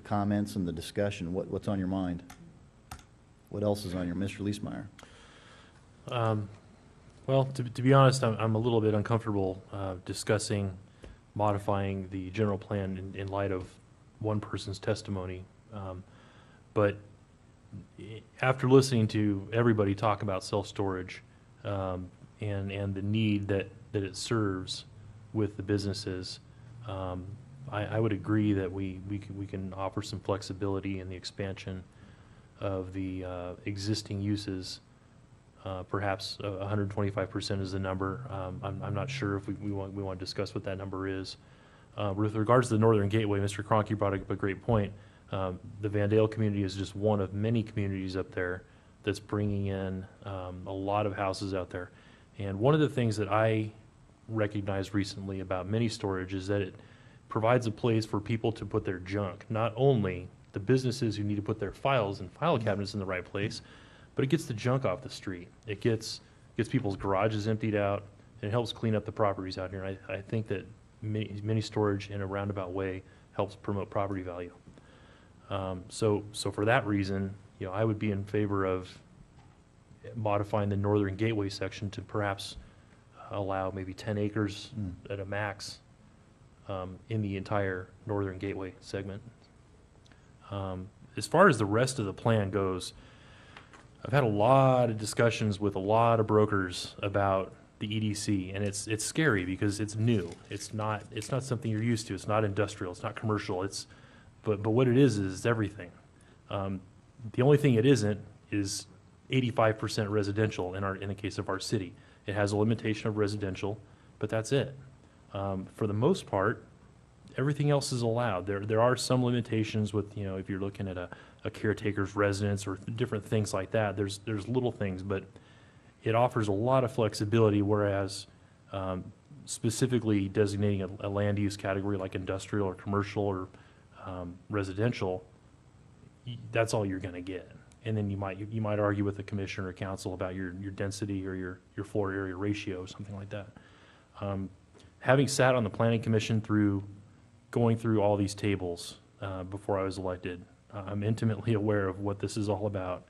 comments and the discussion? What's on your mind? What else is on your, Mr. Leesmeyer? Well, to be honest, I'm a little bit uncomfortable discussing modifying the general plan in light of one person's testimony. But after listening to everybody talk about self-storage and the need that it serves with the businesses, I would agree that we can offer some flexibility in the expansion of the existing uses. Perhaps 125% is the number. I'm not sure if we want to discuss what that number is. With regards to the Northern Gateway, Mr. Cronky brought up a great point. The Vandale community is just one of many communities up there that's bringing in a lot of houses out there. And one of the things that I recognized recently about mini storage is that it provides a place for people to put their junk, not only the businesses who need to put their files and file cabinets in the right place, but it gets the junk off the street. It gets people's garages emptied out, and it helps clean up the properties out here. And I think that mini storage in a roundabout way helps promote property value. So for that reason, I would be in favor of modifying the Northern Gateway section to perhaps allow maybe 10 acres at a max in the entire Northern Gateway segment. As far as the rest of the plan goes, I've had a lot of discussions with a lot of brokers about the EDC, and it's scary because it's new. It's not something you're used to. It's not industrial. It's not commercial. But what it is everything. The only thing it isn't is 85% residential in the case of our city. It has a limitation of residential, but that's it. For the most part, everything else is allowed. There are some limitations with, if you're looking at a caretaker's residence or different things like that. There's little things, but it offers a lot of flexibility, whereas specifically designating a land use category like industrial or commercial or residential, that's all you're going to get. And then you might argue with the commissioner or council about your density or your floor area ratio, something like that. Having sat on the planning commission going through all these tables before I was elected, I'm intimately aware of what this is all about,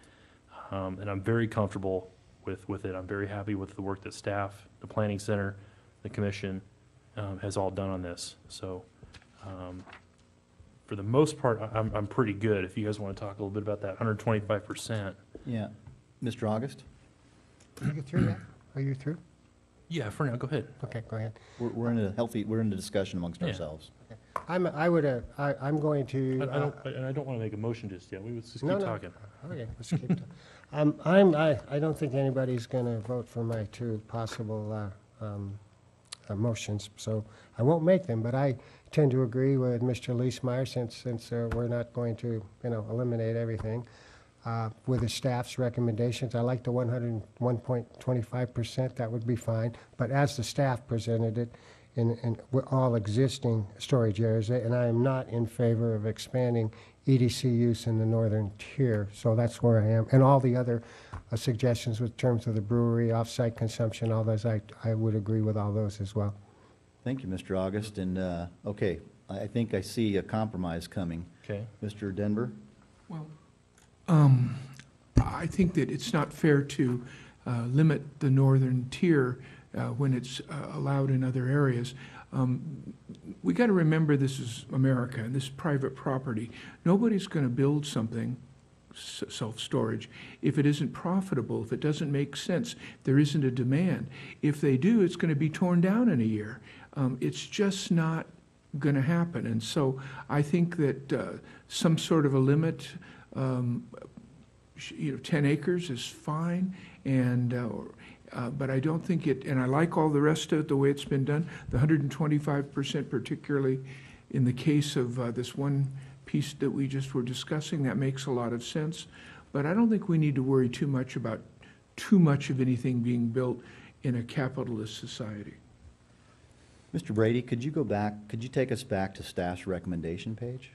and I'm very comfortable with it. I'm very happy with the work that staff, the planning center, the commission has all done on this. So for the most part, I'm pretty good. If you guys want to talk a little bit about that 125%. Yeah. Mr. August? Are you through yet? Are you through? Yeah, for now, go ahead. Okay, go ahead. We're in a discussion amongst ourselves. I'm going to. I don't want to make a motion just yet. We would just keep No. talking. Okay, let's keep talking. I don't think anybody's going to vote for my two possible motions, so I won't make them, but I tend to agree with Mr. Leesmeyer since we're not going to, eliminate everything. With the staff's recommendations, I like the 101.25%, that would be fine, but as the staff presented it, in all existing storage areas, and I am not in favor of expanding EDC use in the northern tier, so that's where I am. And all the other suggestions with terms of the brewery, off-site consumption, all those, I would agree with all those as well. Thank you, Mr. August. And, okay, I think I see a compromise coming. Okay. Mr. Denver? Well, I think that it's not fair to limit the northern tier when it's allowed in other areas. We got to remember this is America and this is private property. Nobody's going to build something, self-storage, if it isn't profitable, if it doesn't make sense, there isn't a demand. If they do, it's going to be torn down in a year. It's just not going to happen. And so I think that some sort of a limit, 10 acres is fine, and but I don't think it, and I like all the rest of it, the way it's been done, the 125%, particularly in the case of this one piece that we just were discussing, that makes a lot of sense. But I don't think we need to worry too much about too much of anything being built in a capitalist society. Mr. Brady, could you take us back to staff's recommendation page?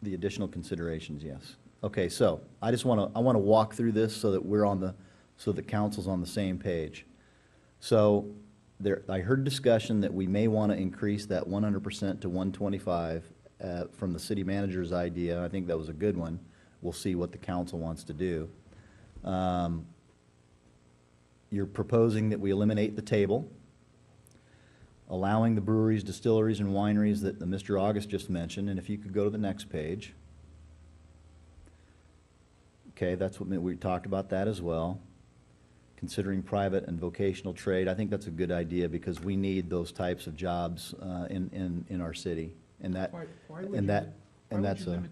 The additional considerations, yes. Okay, so I want to walk through this so that so the council's on the same page. So I heard discussion that we may want to increase that 100% to 125 from the city manager's idea. I think that was a good one. We'll see what the council wants to do. You're proposing that we eliminate the table, allowing the breweries, distilleries, and wineries that Mr. August just mentioned, and if you could go to the next page. Okay, that's what we talked about that as well. Considering private and vocational trade, I think that's a good idea because we need those types of jobs in our city, and that Why would you limit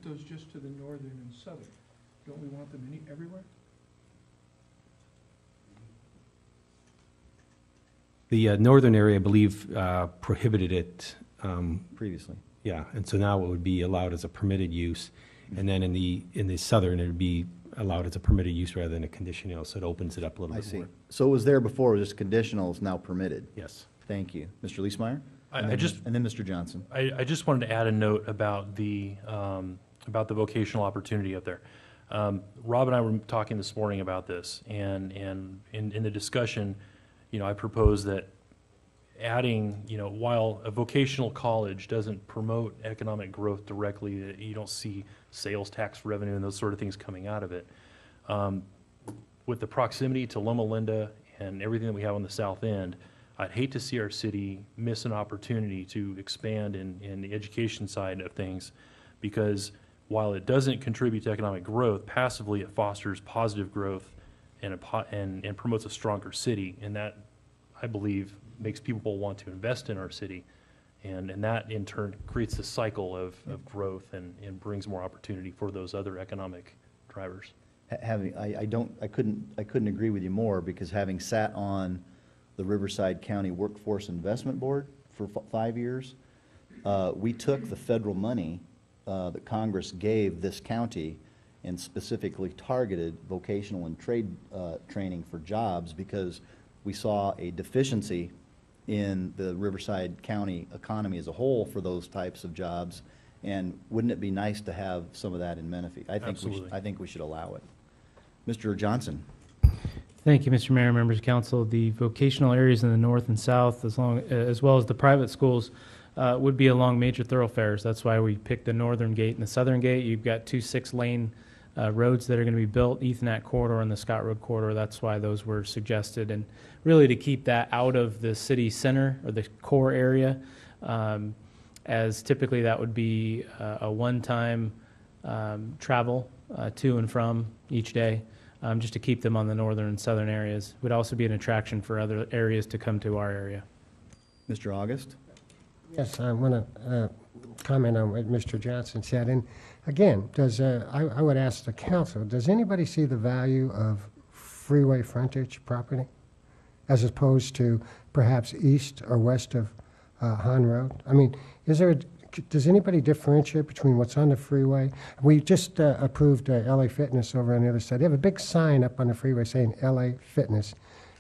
those just to the northern and southern? Don't we want them everywhere? The northern area, I believe, prohibited it. previously. Yeah, and so now it would be allowed as a permitted use, and then in the southern, it would be allowed as a permitted use rather than a conditional, so it opens it up a little I bit see. more. So it was there before, it was just conditional, it's now permitted. Yes. Thank you. Mr. Leesmeyer? And then Mr. Johnson. I just wanted to add a note about the vocational opportunity up there. Rob and I were talking this morning about this, and in the discussion, I proposed that adding, while a vocational college doesn't promote economic growth directly, you don't see sales tax revenue and those sort of things coming out of it. With the proximity to Loma Linda and everything that we have on the south end, I'd hate to see our city miss an opportunity to expand in the education side of things, because while it doesn't contribute to economic growth, passively it fosters positive growth and promotes a stronger city, and that, I believe, makes people want to invest in our city, and that in turn creates a cycle of growth and brings more opportunity for those other economic drivers. I couldn't agree with you more, because having sat on the Riverside County Workforce Investment Board for 5 years, we took the federal money that Congress gave this county and specifically targeted vocational and trade training for jobs, because we saw a deficiency in the Riverside County economy as a whole for those types of jobs. And wouldn't it be nice to have some of that in Menifee? I think we should allow it. Mr. Johnson. Thank you, Mr. Mayor, members of council. The vocational areas in the north and south, as well as the private schools, would be along major thoroughfares. That's why we picked the northern gate and the southern gate. You've got 2 6-lane roads that are going to be built, Ethernet corridor and the Scott Road corridor. That's why those were suggested, and really to keep that out of the city center or the core area, as typically that would be a one-time travel to and from each day, just to keep them on the northern and southern areas. Would also be an attraction for other areas to come to our area. Mr. August? Yes, I want to comment on what Mr. Johnson said. And again, I would ask the council, does anybody see the value of freeway frontage property as opposed to perhaps east or west of Hahn Road? I mean, does anybody differentiate between what's on the freeway? We just approved LA Fitness over on the other side. They have a big sign up on the freeway saying LA Fitness.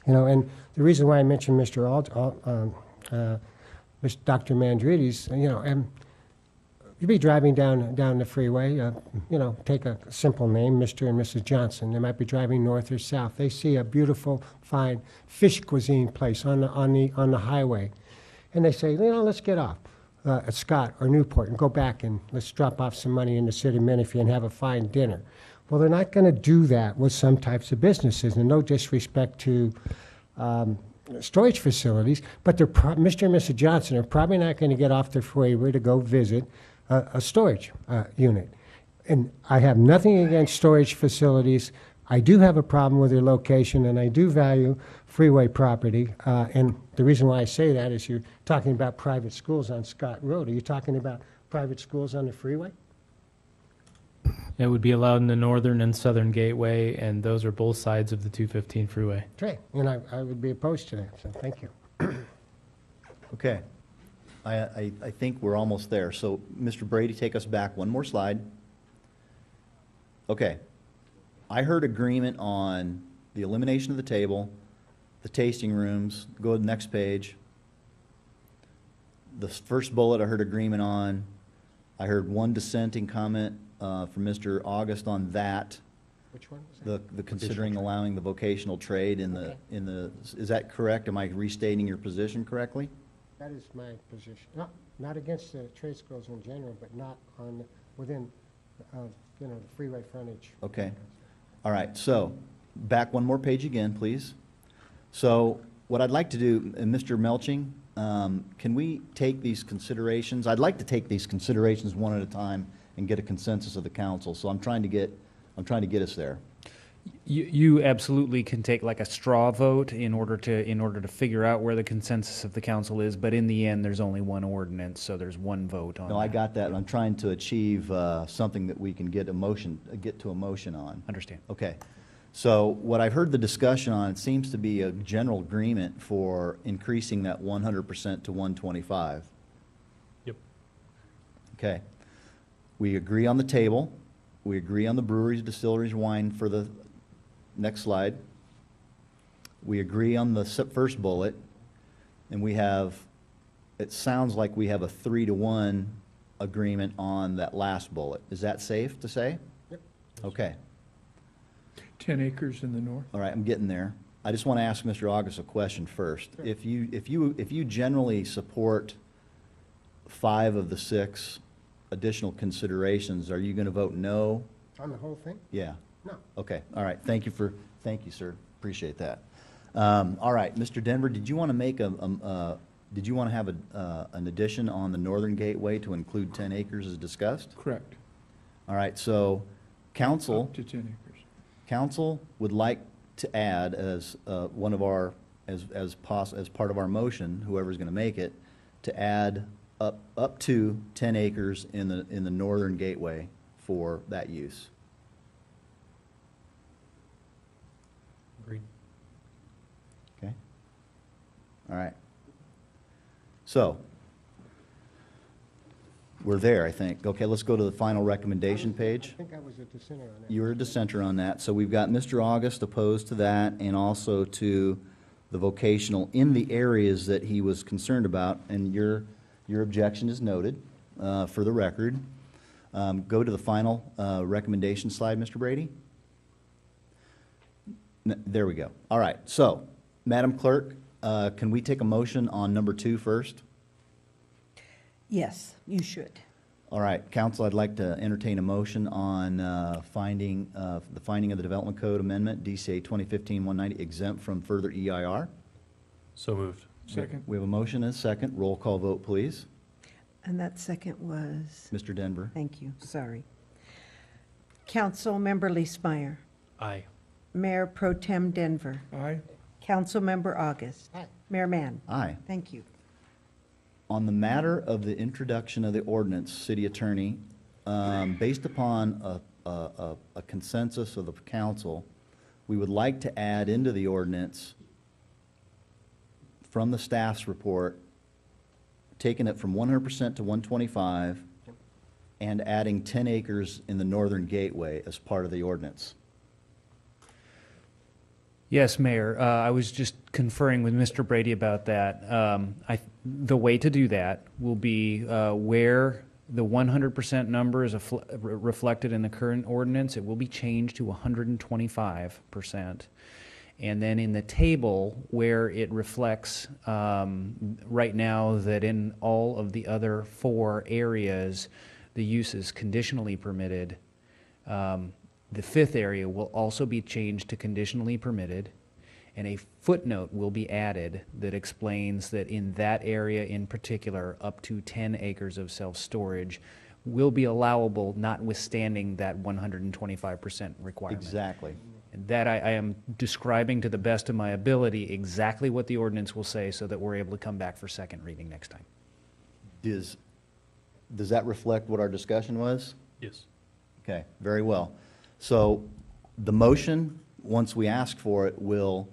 You know, and the reason why I mentioned Dr. Mandrides, you know, and you'd be driving down the freeway, you know, take a simple name, Mr. and Mrs. Johnson. They might be driving north or south. They see a beautiful, fine fish cuisine place on the highway, and they say, you know, let's get off at Scott or Newport and go back and let's drop off some money in the city of Menifee and have a fine dinner. Well, they're not going to do that with some types of businesses, and no disrespect to storage facilities, but Mr. and Mrs. Johnson are probably not going to get off their freeway to go visit a storage unit. And I have nothing against storage facilities. I do have a problem with their location, and I do value freeway property. And the reason why I say that is you're talking about private schools on Scott Road. Are you talking about private schools on the freeway? It would be allowed in the northern and southern gateway, and those are both sides of the 215 freeway. Okay, and I would be opposed to that, so thank you. Okay. I think we're almost there. So, Mr. Brady, take us back one more slide. Okay. I heard agreement on the elimination of the table, the tasting rooms. Go to the next page. The first bullet I heard agreement on. I heard one dissenting comment from Mr. August on that. Which one was that? The considering allowing the vocational trade in the, is that correct? Am I restating your position correctly? That is my position. Not against the trade schools in general, but not within, you know, the freeway frontage. Okay. All right. So back one more page again, please. So what I'd like to do, and Mr. Melching, can we take these considerations? I'd like to take these considerations one at a time and get a consensus of the council. So I'm trying to get us there. You absolutely can take like a straw vote in order to figure out where the consensus of the council is, but in the end, there's only one ordinance, so there's one vote on. No, I got that. I'm trying to achieve something that we can get to a motion on. Understand. Okay. So what I've heard the discussion on, it seems to be a general agreement for increasing that 100% to 125. Yep. Okay. We agree on the table. We agree on the breweries, distilleries, wine for the next slide. We agree on the first bullet, and we have, it sounds like we have a 3-to-1 agreement on that last bullet. Is that safe to say? Yep. Okay. 10 acres in the north. All right, I'm getting there. I just want to ask Mr. August a question first. Sure. If you generally support 5 of the 6 additional considerations, are you going to vote no? On the whole thing? Yeah. No. Okay. All right. Thank you, sir. Appreciate that. All right, Mr. Denver, did you want to make did you want to have an addition on the northern gateway to include 10 acres as discussed? Correct. All right, so council. Up to 10 acres. Council would like to add as one of our, as part of our motion, whoever's going to make it, to add up to 10 acres in the northern gateway for that use. Agreed. Okay? All right. So, we're there, I think. Okay, let's go to the final recommendation page. I think I was a dissenter on that. You were a dissenter on that. So we've got Mr. August opposed to that and also to the vocational in the areas that he was concerned about. And your objection is noted for the record. Go to the final recommendation slide, Mr. Brady. There we go. All right. So, Madam Clerk, can we take a motion on number 2 first? Yes, you should. All right, council, I'd like to entertain a motion on the finding of the Development Code Amendment, DCA 2015-190, exempt from further EIR. So moved. Second. We have a motion and a second. Roll call vote, please. And that second was, Mr. Denver. thank you, sorry. Councilmember Leesmeyer, Aye. Mayor Pro Tem Denver, Aye. Councilmember August. Aye. Mayor Mann. Aye. Thank you. On the matter of the introduction of the ordinance, City Attorney, based upon a consensus of the council, we would like to add into the ordinance from the staff's report, taking it from 100% to 125 and adding 10 acres in the northern gateway as part of the ordinance. Yes, Mayor. I was just conferring with Mr. Brady about that. The way to do that will be where the 100% number is reflected in the current ordinance, it will be changed to 125%. And then in the table where it reflects right now that in all of the other 4 areas, the use is conditionally permitted, the 5th area will also be changed to conditionally permitted, and a footnote will be added that explains that in that area in particular, up to 10 acres of self-storage will be allowable, notwithstanding that 125% requirement. Exactly. And that I am describing to the best of my ability exactly what the ordinance will say so that we're able to come back for second reading next time. Does that reflect what our discussion was? Yes. Okay, very well. So the motion, once we ask for it, will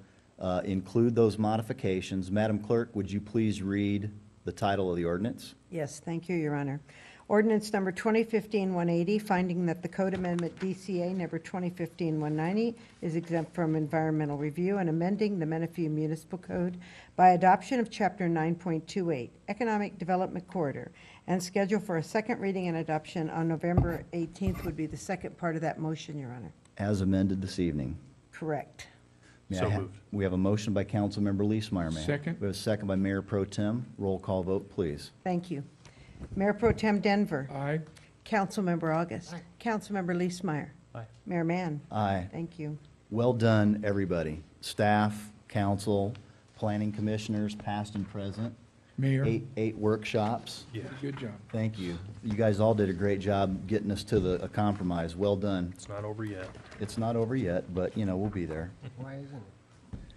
include those modifications. Madam Clerk, would you please read the title of the ordinance? Yes, thank you, Your Honor. Ordinance number 2015-180, finding that the Code Amendment DCA number 2015-190 is exempt from environmental review and amending the Menifee Municipal Code by adoption of Chapter 9.28, Economic Development Corridor, and schedule for a second reading and adoption on November 18th would be the second part of that motion, Your Honor. As amended this evening. Correct. May So I moved. We have a motion by Councilmember Leesmeyer. Second. We have a second by Mayor Pro Tem. Roll call vote, please. Thank you. Mayor Pro Tem Denver. Aye. Councilmember August. Aye. Councilmember Leesmeyer. Aye. Mayor Mann. Aye. Thank you. Well done, everybody. Staff, council, planning commissioners, past and present. Mayor. Eight workshops. Yeah. Good job. Thank you. You guys all did a great job getting us to a compromise. Well done. It's not over yet. It's not over yet, but, we'll be there. Why isn't it?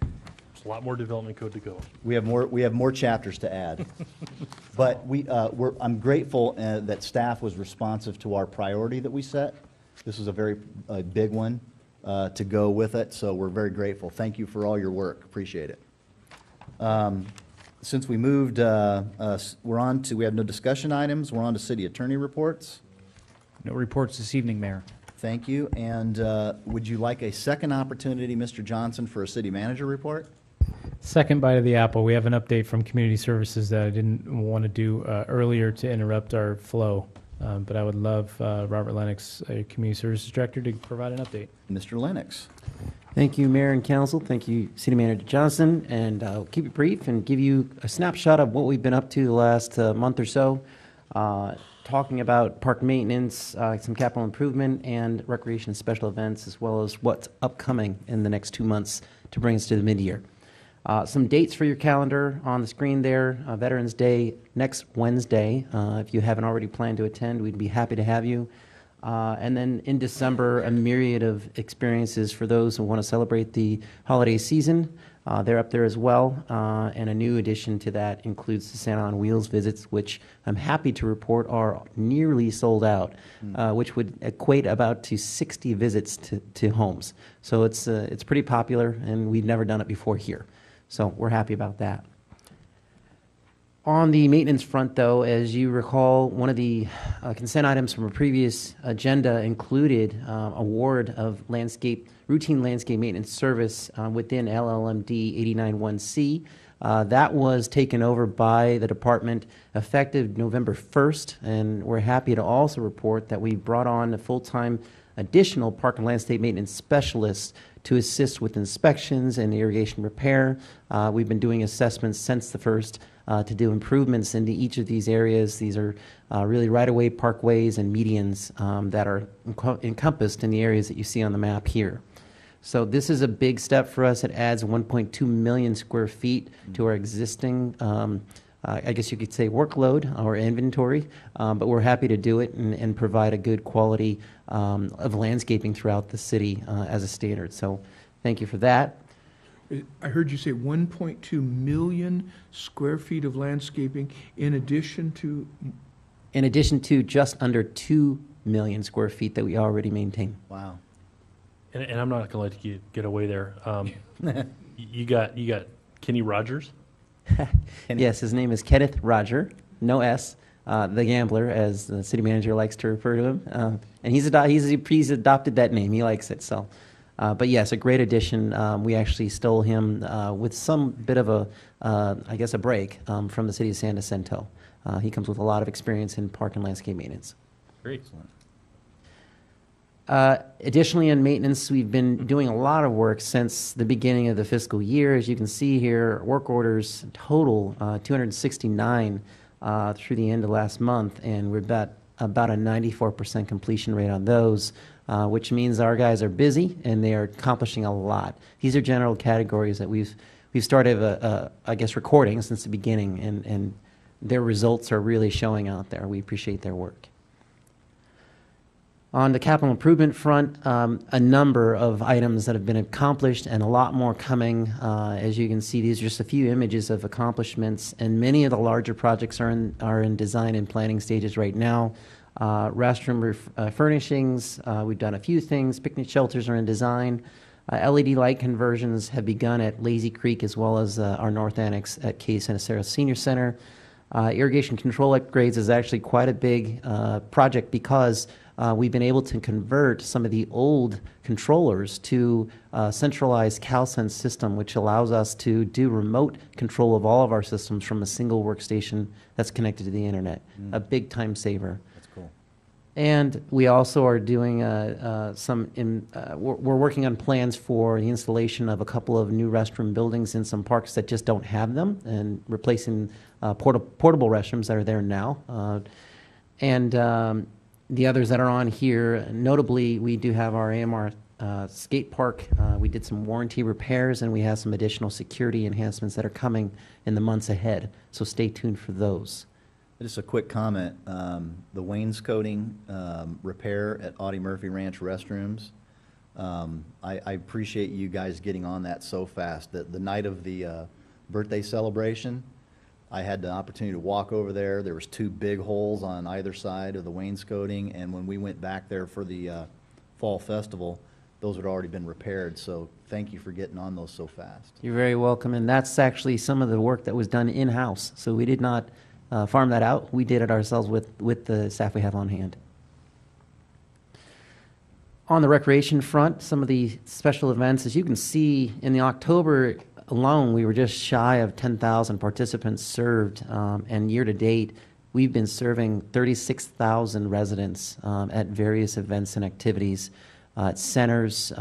There's a lot more development code to go. We have more chapters to add. But I'm grateful that staff was responsive to our priority that we set. This was a very big one to go with it, so we're very grateful. Thank you for all your work. Appreciate it. Since we moved, we have no discussion items. We're on to city attorney reports. No reports this evening, Mayor. Thank you. And would you like a second opportunity, Mr. Johnson, for a city manager report? Second bite of the apple. We have an update from Community Services that I didn't want to do earlier to interrupt our flow. But I would love Robert Lennox, Community Services Director, to provide an update. Mr. Lennox. Thank you, Mayor and Council. Thank you, City Manager Johnson. And I'll keep it brief and give you a snapshot of what we've been up to the last month or so. Talking about park maintenance, some capital improvement, and recreation and special events, as well as what's upcoming in the next 2 months to bring us to the mid-year. Some dates for your calendar on the screen there. Veterans Day next Wednesday. If you haven't already planned to attend, we'd be happy to have you. And then in December, a myriad of experiences for those who want to celebrate the holiday season. They're up there as well. And a new addition to that includes the Santa on Wheels visits, which I'm happy to report are nearly sold out, which would equate about to 60 visits to homes. So it's pretty popular, and we've never done it before here. So we're happy about that. On the maintenance front, though, as you recall, one of the consent items from a previous agenda included award of routine landscape maintenance service within LLMD 891C. That was taken over by the department effective November 1st, and we're happy to also report that we brought on a full-time additional park and landscape maintenance specialist to assist with inspections and irrigation repair. We've been doing assessments since the first to do improvements into each of these areas. These are really right-of-way parkways and medians that are encompassed in the areas that you see on the map here. So this is a big step for us. It adds 1.2 million square feet to our existing, I guess you could say, workload or inventory, but we're happy to do it and provide a good quality of landscaping throughout the city as a standard. So thank you for that. I heard you say 1.2 million square feet of landscaping in addition to? In addition to just under 2 million square feet that we already maintain. Wow. And I'm not going to let you get away there. You got Kenny Rogers? Yes, his name is Kenneth Roger, no S, the gambler, as the city manager likes to refer to him. And he's adopted that name. He likes it. So, but yes, a great addition. We actually stole him with some bit of I guess, a break from the city of San Jacinto. He comes with a lot of experience in park and landscape maintenance. Great. Excellent. Additionally, in maintenance, we've been doing a lot of work since the beginning of the fiscal year. As you can see here, work orders total 269 through the end of last month, and we're about a 94% completion rate on those, which means our guys are busy and they are accomplishing a lot. These are general categories that we've started, I guess, recording since the beginning, and their results are really showing out there. We appreciate their work. On the capital improvement front, a number of items that have been accomplished and a lot more coming. As you can see, these are just a few images of accomplishments, and many of the larger projects are in design and planning stages right now. Restroom furnishings, we've done a few things. Picnic shelters are in design. LED light conversions have begun at Lazy Creek as well as our North Annex at K. Sanacero Senior Center. Irrigation control upgrades is actually quite a big project because we've been able to convert some of the old controllers to a centralized CalSense system, which allows us to do remote control of all of our systems from a single workstation that's connected to the internet. A big time saver. That's cool. And we also are doing we're working on plans for the installation of a couple of new restroom buildings in some parks that just don't have them, and replacing portable restrooms that are there now. The others that are on here, notably, we do have our AMR skate park. We did some warranty repairs, and we have some additional security enhancements that are coming in the months ahead. So stay tuned for those. Just a quick comment. The wainscoting repair at Audie Murphy Ranch restrooms, I appreciate you guys getting on that so fast. The night of the birthday celebration, I had the opportunity to walk over there. There was 2 big holes on either side of the wainscoting, and when we went back there for the fall festival, those had already been repaired. So thank you for getting on those so fast. You're very welcome, and that's actually some of the work that was done in-house. So we did not farm that out. We did it ourselves with the staff we have on hand. On the recreation front, some of the special events, as you can see, in the October alone, we were just shy of 10,000 participants served, and year to date, we've been serving 36,000 residents at various events and activities, centers,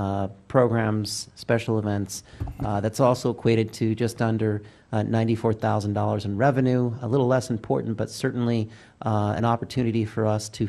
programs, special events. That's also equated to just under $94,000 in revenue, a little less important, but certainly an opportunity for us to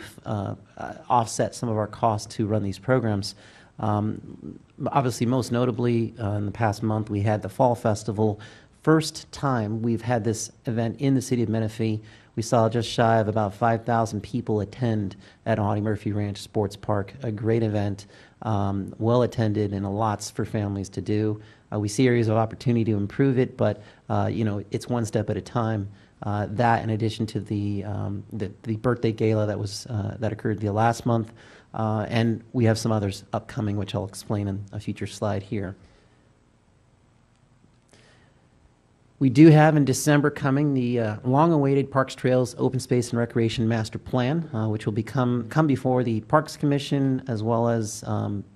offset some of our costs to run these programs. Obviously, most notably, in the past month, we had the Fall Festival. First time we've had this event in the city of Menifee. We saw just shy of about 5,000 people attend at Audie Murphy Ranch Sports Park. A great event, well attended, and lots for families to do. We see areas of opportunity to improve it, but it's one step at a time. That, in addition to the birthday gala that occurred the last month, and we have some others upcoming, which I'll explain in a future slide here. We do have in December coming the long-awaited Parks, Trails, Open Space, and Recreation Master Plan, which will come before the Parks Commission as well as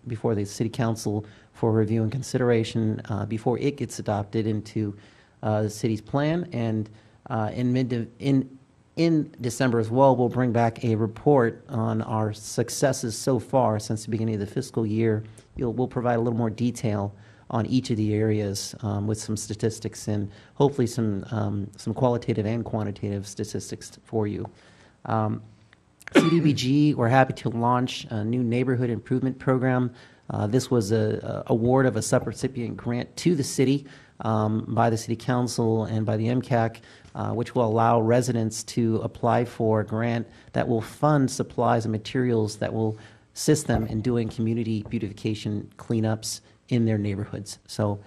before the City Council for review and consideration before it gets adopted into the city's plan. And in December as well, we'll bring back a report on our successes so far since the beginning of the fiscal year. We'll provide a little more detail on each of the areas with some statistics and hopefully some qualitative and quantitative statistics for you. CDBG, we're happy to launch a new neighborhood improvement program. This was an award of a subrecipient grant to the city by the City Council and by the MCAC, which will allow residents to apply for a grant that will fund supplies and materials that will assist them in doing community beautification cleanups in their neighborhoods. So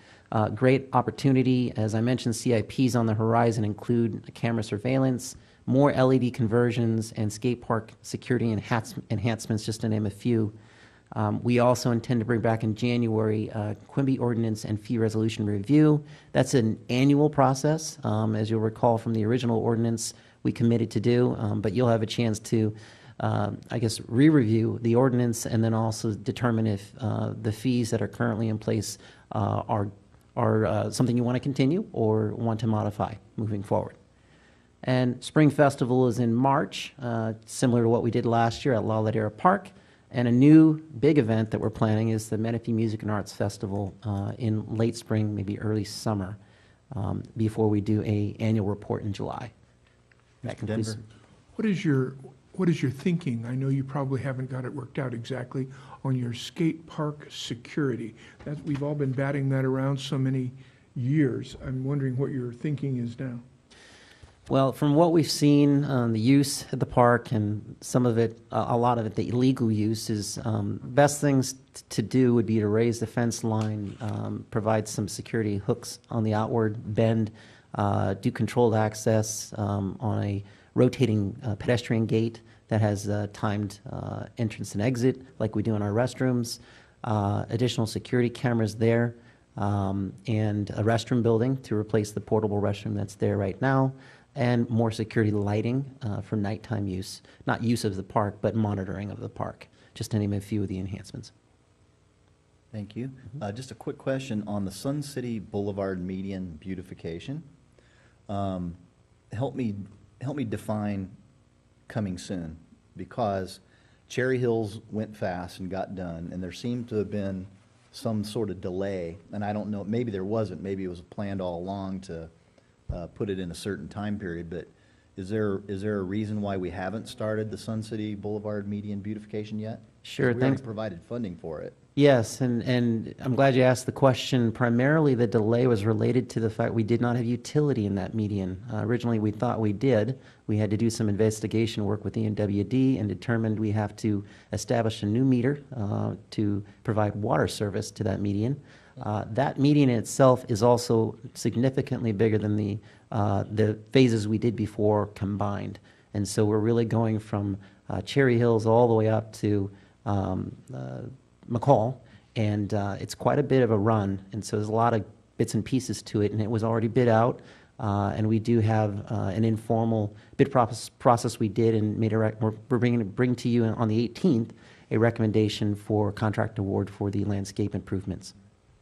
great opportunity. As I mentioned, CIPs on the horizon include camera surveillance, more LED conversions, and skate park security enhancements, just to name a few. We also intend to bring back in January Quimby Ordinance and Fee Resolution Review. That's an annual process. As you'll recall from the original ordinance, we committed to do, but you'll have a chance to re-review the ordinance and then also determine if the fees that are currently in place are something you want to continue or want to modify moving forward. And Spring Festival is in March, similar to what we did last year at La Ladera Park. And a new big event that we're planning is the Menifee Music and Arts Festival in late spring, maybe early summer, before we do an annual report in July. That concludes. What is your thinking? I know you probably haven't got it worked out exactly on your skate park security. We've all been batting that around so many years. I'm wondering what your thinking is now. Well, from what we've seen, the use at the park and some of it, a lot of it, the illegal use is best things to do would be to raise the fence line, provide some security hooks on the outward bend, do controlled access on a rotating pedestrian gate that has timed entrance and exit like we do in our restrooms, additional security cameras there, and a restroom building to replace the portable restroom that's there right now, and more security lighting for nighttime use, not use of the park, but monitoring of the park, just to name a few of the enhancements. Thank you. Just a quick question on the Sun City Boulevard median beautification. Help me define coming soon, because Cherry Hills went fast and got done, and there seemed to have been some sort of delay, and I don't know, maybe there wasn't, maybe it was planned all along to put it in a certain time period, but is there a reason why we haven't started the Sun City Boulevard median beautification yet? Sure, we thanks. already provided funding for it. Yes, and I'm glad you asked the question. Primarily, the delay was related to the fact we did not have utility in that median. Originally, we thought we did. We had to do some investigation work with ENWD and determined we have to establish a new meter to provide water service to that median. That median itself is also significantly bigger than the phases we did before combined. And so we're really going from Cherry Hills all the way up to McCall, and it's quite a bit of a run, and so there's a lot of bits and pieces to it, and it was already bid out, and we do have an informal bid process we did and made we're bring to you on the 18th a recommendation for contract award for the landscape improvements.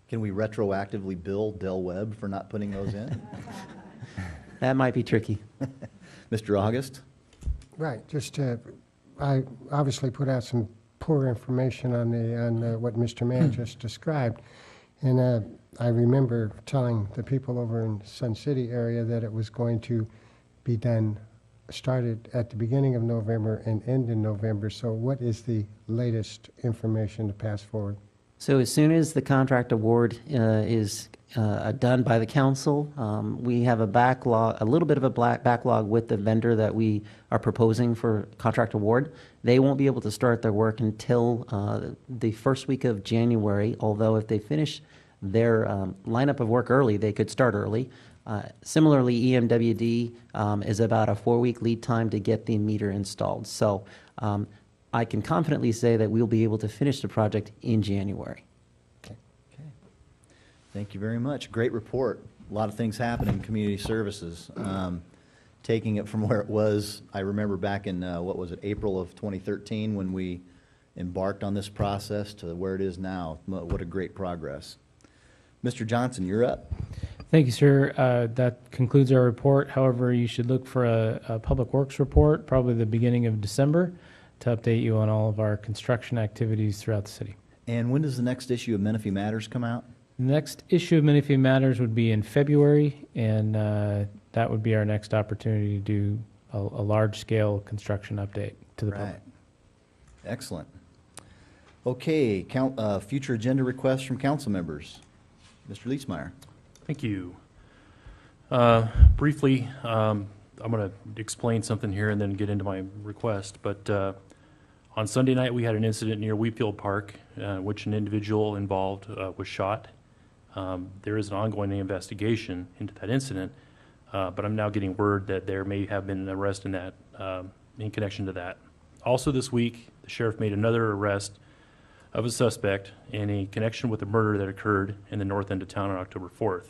Can we retroactively bill Del Webb for not putting those in? That might be tricky. Mr. August? Right, I obviously put out some poor information on what Mr. Mann just described. And I remember telling the people over in Sun City area that it was going to be done, started at the beginning of November and end in November. So what is the latest information to pass forward? So as soon as the contract award is done by the council, we have a backlog, a little bit of a backlog with the vendor that we are proposing for contract award. They won't be able to start their work until the first week of January, although if they finish their lineup of work early, they could start early. Similarly, EMWD is about a 4-week lead time to get the meter installed. So I can confidently say that we'll be able to finish the project in January. Thank you very much. Great report. A lot of things happen in community services. Taking it from where it was, I remember back in, what was it, April of 2013 when we embarked on this process to where it is now. What a great progress. Mr. Johnson, you're up. Thank you, sir. That concludes our report. However, you should look for a Public Works report, probably the beginning of December, to update you on all of our construction activities throughout the city. And when does the next issue of Menifee Matters come out? The next issue of Menifee Matters would be in February, and that would be our next opportunity to do a large-scale construction update to the public. Excellent. Okay, future agenda requests from council members. Mr. Leesmeyer. Thank you. Briefly, I'm going to explain something here and then get into my request. But on Sunday night, we had an incident near Wheatfield Park, which an individual involved was shot. There is an ongoing investigation into that incident, but I'm now getting word that there may have been an arrest in that, in connection to that. Also this week, the sheriff made another arrest of a suspect in a connection with a murder that occurred in the north end of town on October 4th.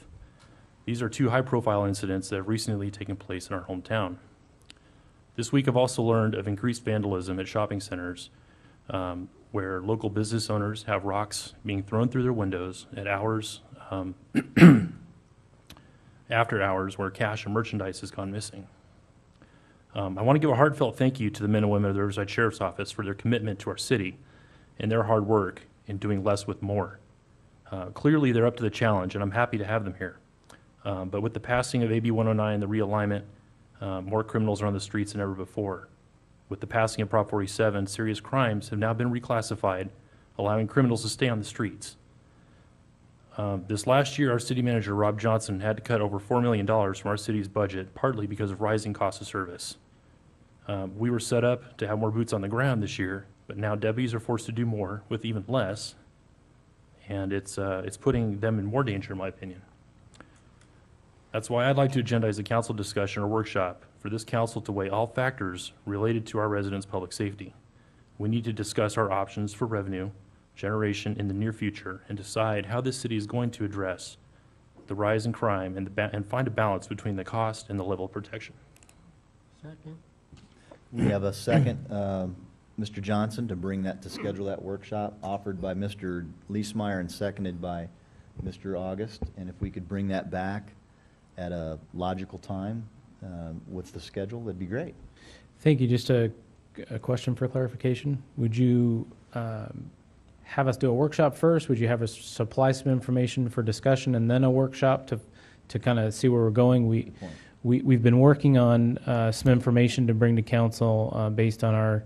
These are two high-profile incidents that have recently taken place in our hometown. This week, I've also learned of increased vandalism at shopping centers, where local business owners have rocks being thrown through their windows at hours, after hours, where cash and merchandise has gone missing. I want to give a heartfelt thank you to the men and women of the Riverside Sheriff's Office for their commitment to our city and their hard work in doing less with more. Clearly, they're up to the challenge, and I'm happy to have them here. But with the passing of AB 109 and the realignment, more criminals are on the streets than ever before. With the passing of Prop 47, serious crimes have now been reclassified, allowing criminals to stay on the streets. This last year, our city manager, Rob Johnson, had to cut over $4 million from our city's budget, partly because of rising costs of service. We were set up to have more boots on the ground this year, but now deputies are forced to do more with even less, and it's putting them in more danger, in my opinion. That's why I'd like to agendize a council discussion or workshop for this council to weigh all factors related to our residents' public safety. We need to discuss our options for revenue generation in the near future and decide how this city is going to address the rise in crime and find a balance between the cost and the level of protection. Second. We have a second, Mr. Johnson, to bring that, to schedule that workshop, offered by Mr. Leesmeyer and seconded by Mr. August. And if we could bring that back at a logical time with the schedule, that'd be great. Thank you. Just a question for clarification. Would you have us do a workshop first? Would you have us supply some information for discussion and then a workshop to kind of see where we're going? We've been working on some information to bring to council based on our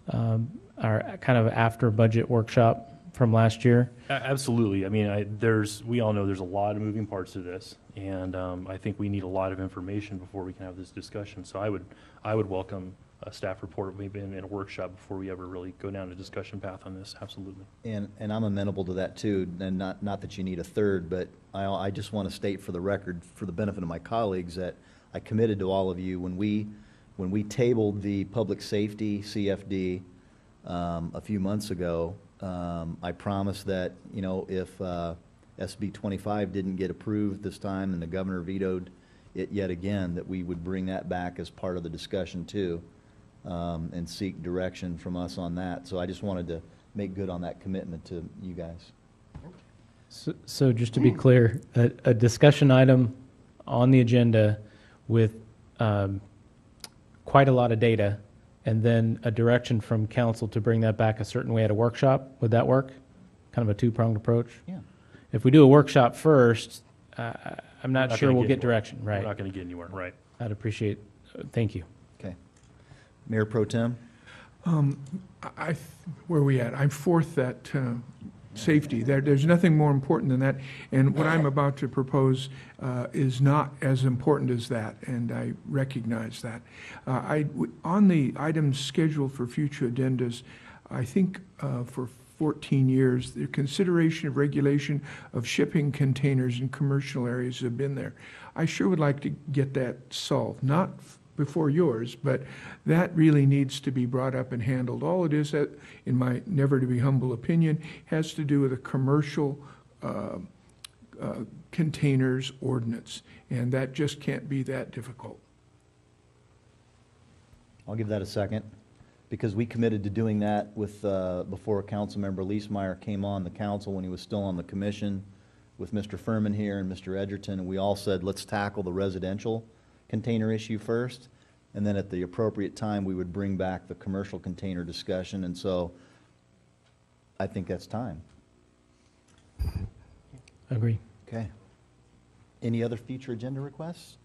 kind of after budget workshop from last year. Absolutely. I mean, we all know there's a lot of moving parts to this, and I think we need a lot of information before we can have this discussion. So I would welcome a staff report, maybe in a workshop before we ever really go down a discussion path on this. Absolutely. And I'm amenable to that too, and not that you need a third, but I just want to state for the record, for the benefit of my colleagues, that I committed to all of you when we tabled the public safety CFD a few months ago. I promised that, you know, if SB 25 didn't get approved this time and the governor vetoed it yet again, that we would bring that back as part of the discussion too, and seek direction from us on that. So I just wanted to make good on that commitment to you guys. So just to be clear, a discussion item on the agenda with quite a lot of data, and then a direction from council to bring that back a certain way at a workshop. Would that work? Kind of a two-pronged approach? Yeah. If we do a workshop first, I'm not sure we'll get direction, right? We're not going to get anywhere, right? I'd appreciate, thank you. Okay. Mayor Pro Tem? Where are we at? I'm forth that safety. There's nothing more important than that. And what I'm about to propose is not as important as that, and I recognize that. On the items scheduled for future agendas, I think for 14 years, the consideration of regulation of shipping containers in commercial areas have been there. I sure would like to get that solved, not before yours, but that really needs to be brought up and handled. All it is, in my never to be humble opinion, has to do with a commercial containers ordinance, and that just can't be that difficult. I'll give that a second, because we committed to doing that with, before Councilmember Leesmeyer came on the council when he was still on the commission with Mr. Furman here and Mr. Edgerton, and we all said, let's tackle the residential container issue first, and then at the appropriate time, we would bring back the commercial container discussion, and so I think that's time. Agree. Okay. Any other future agenda requests?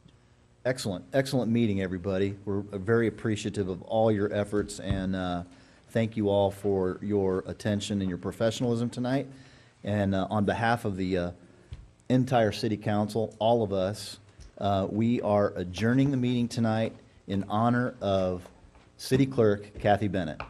Excellent, excellent meeting, everybody. We're very appreciative of all your efforts, and thank you all for your attention and your professionalism tonight. And on behalf of the entire city council, all of us, we are adjourning the meeting tonight in honor of City Clerk Kathy Bennett.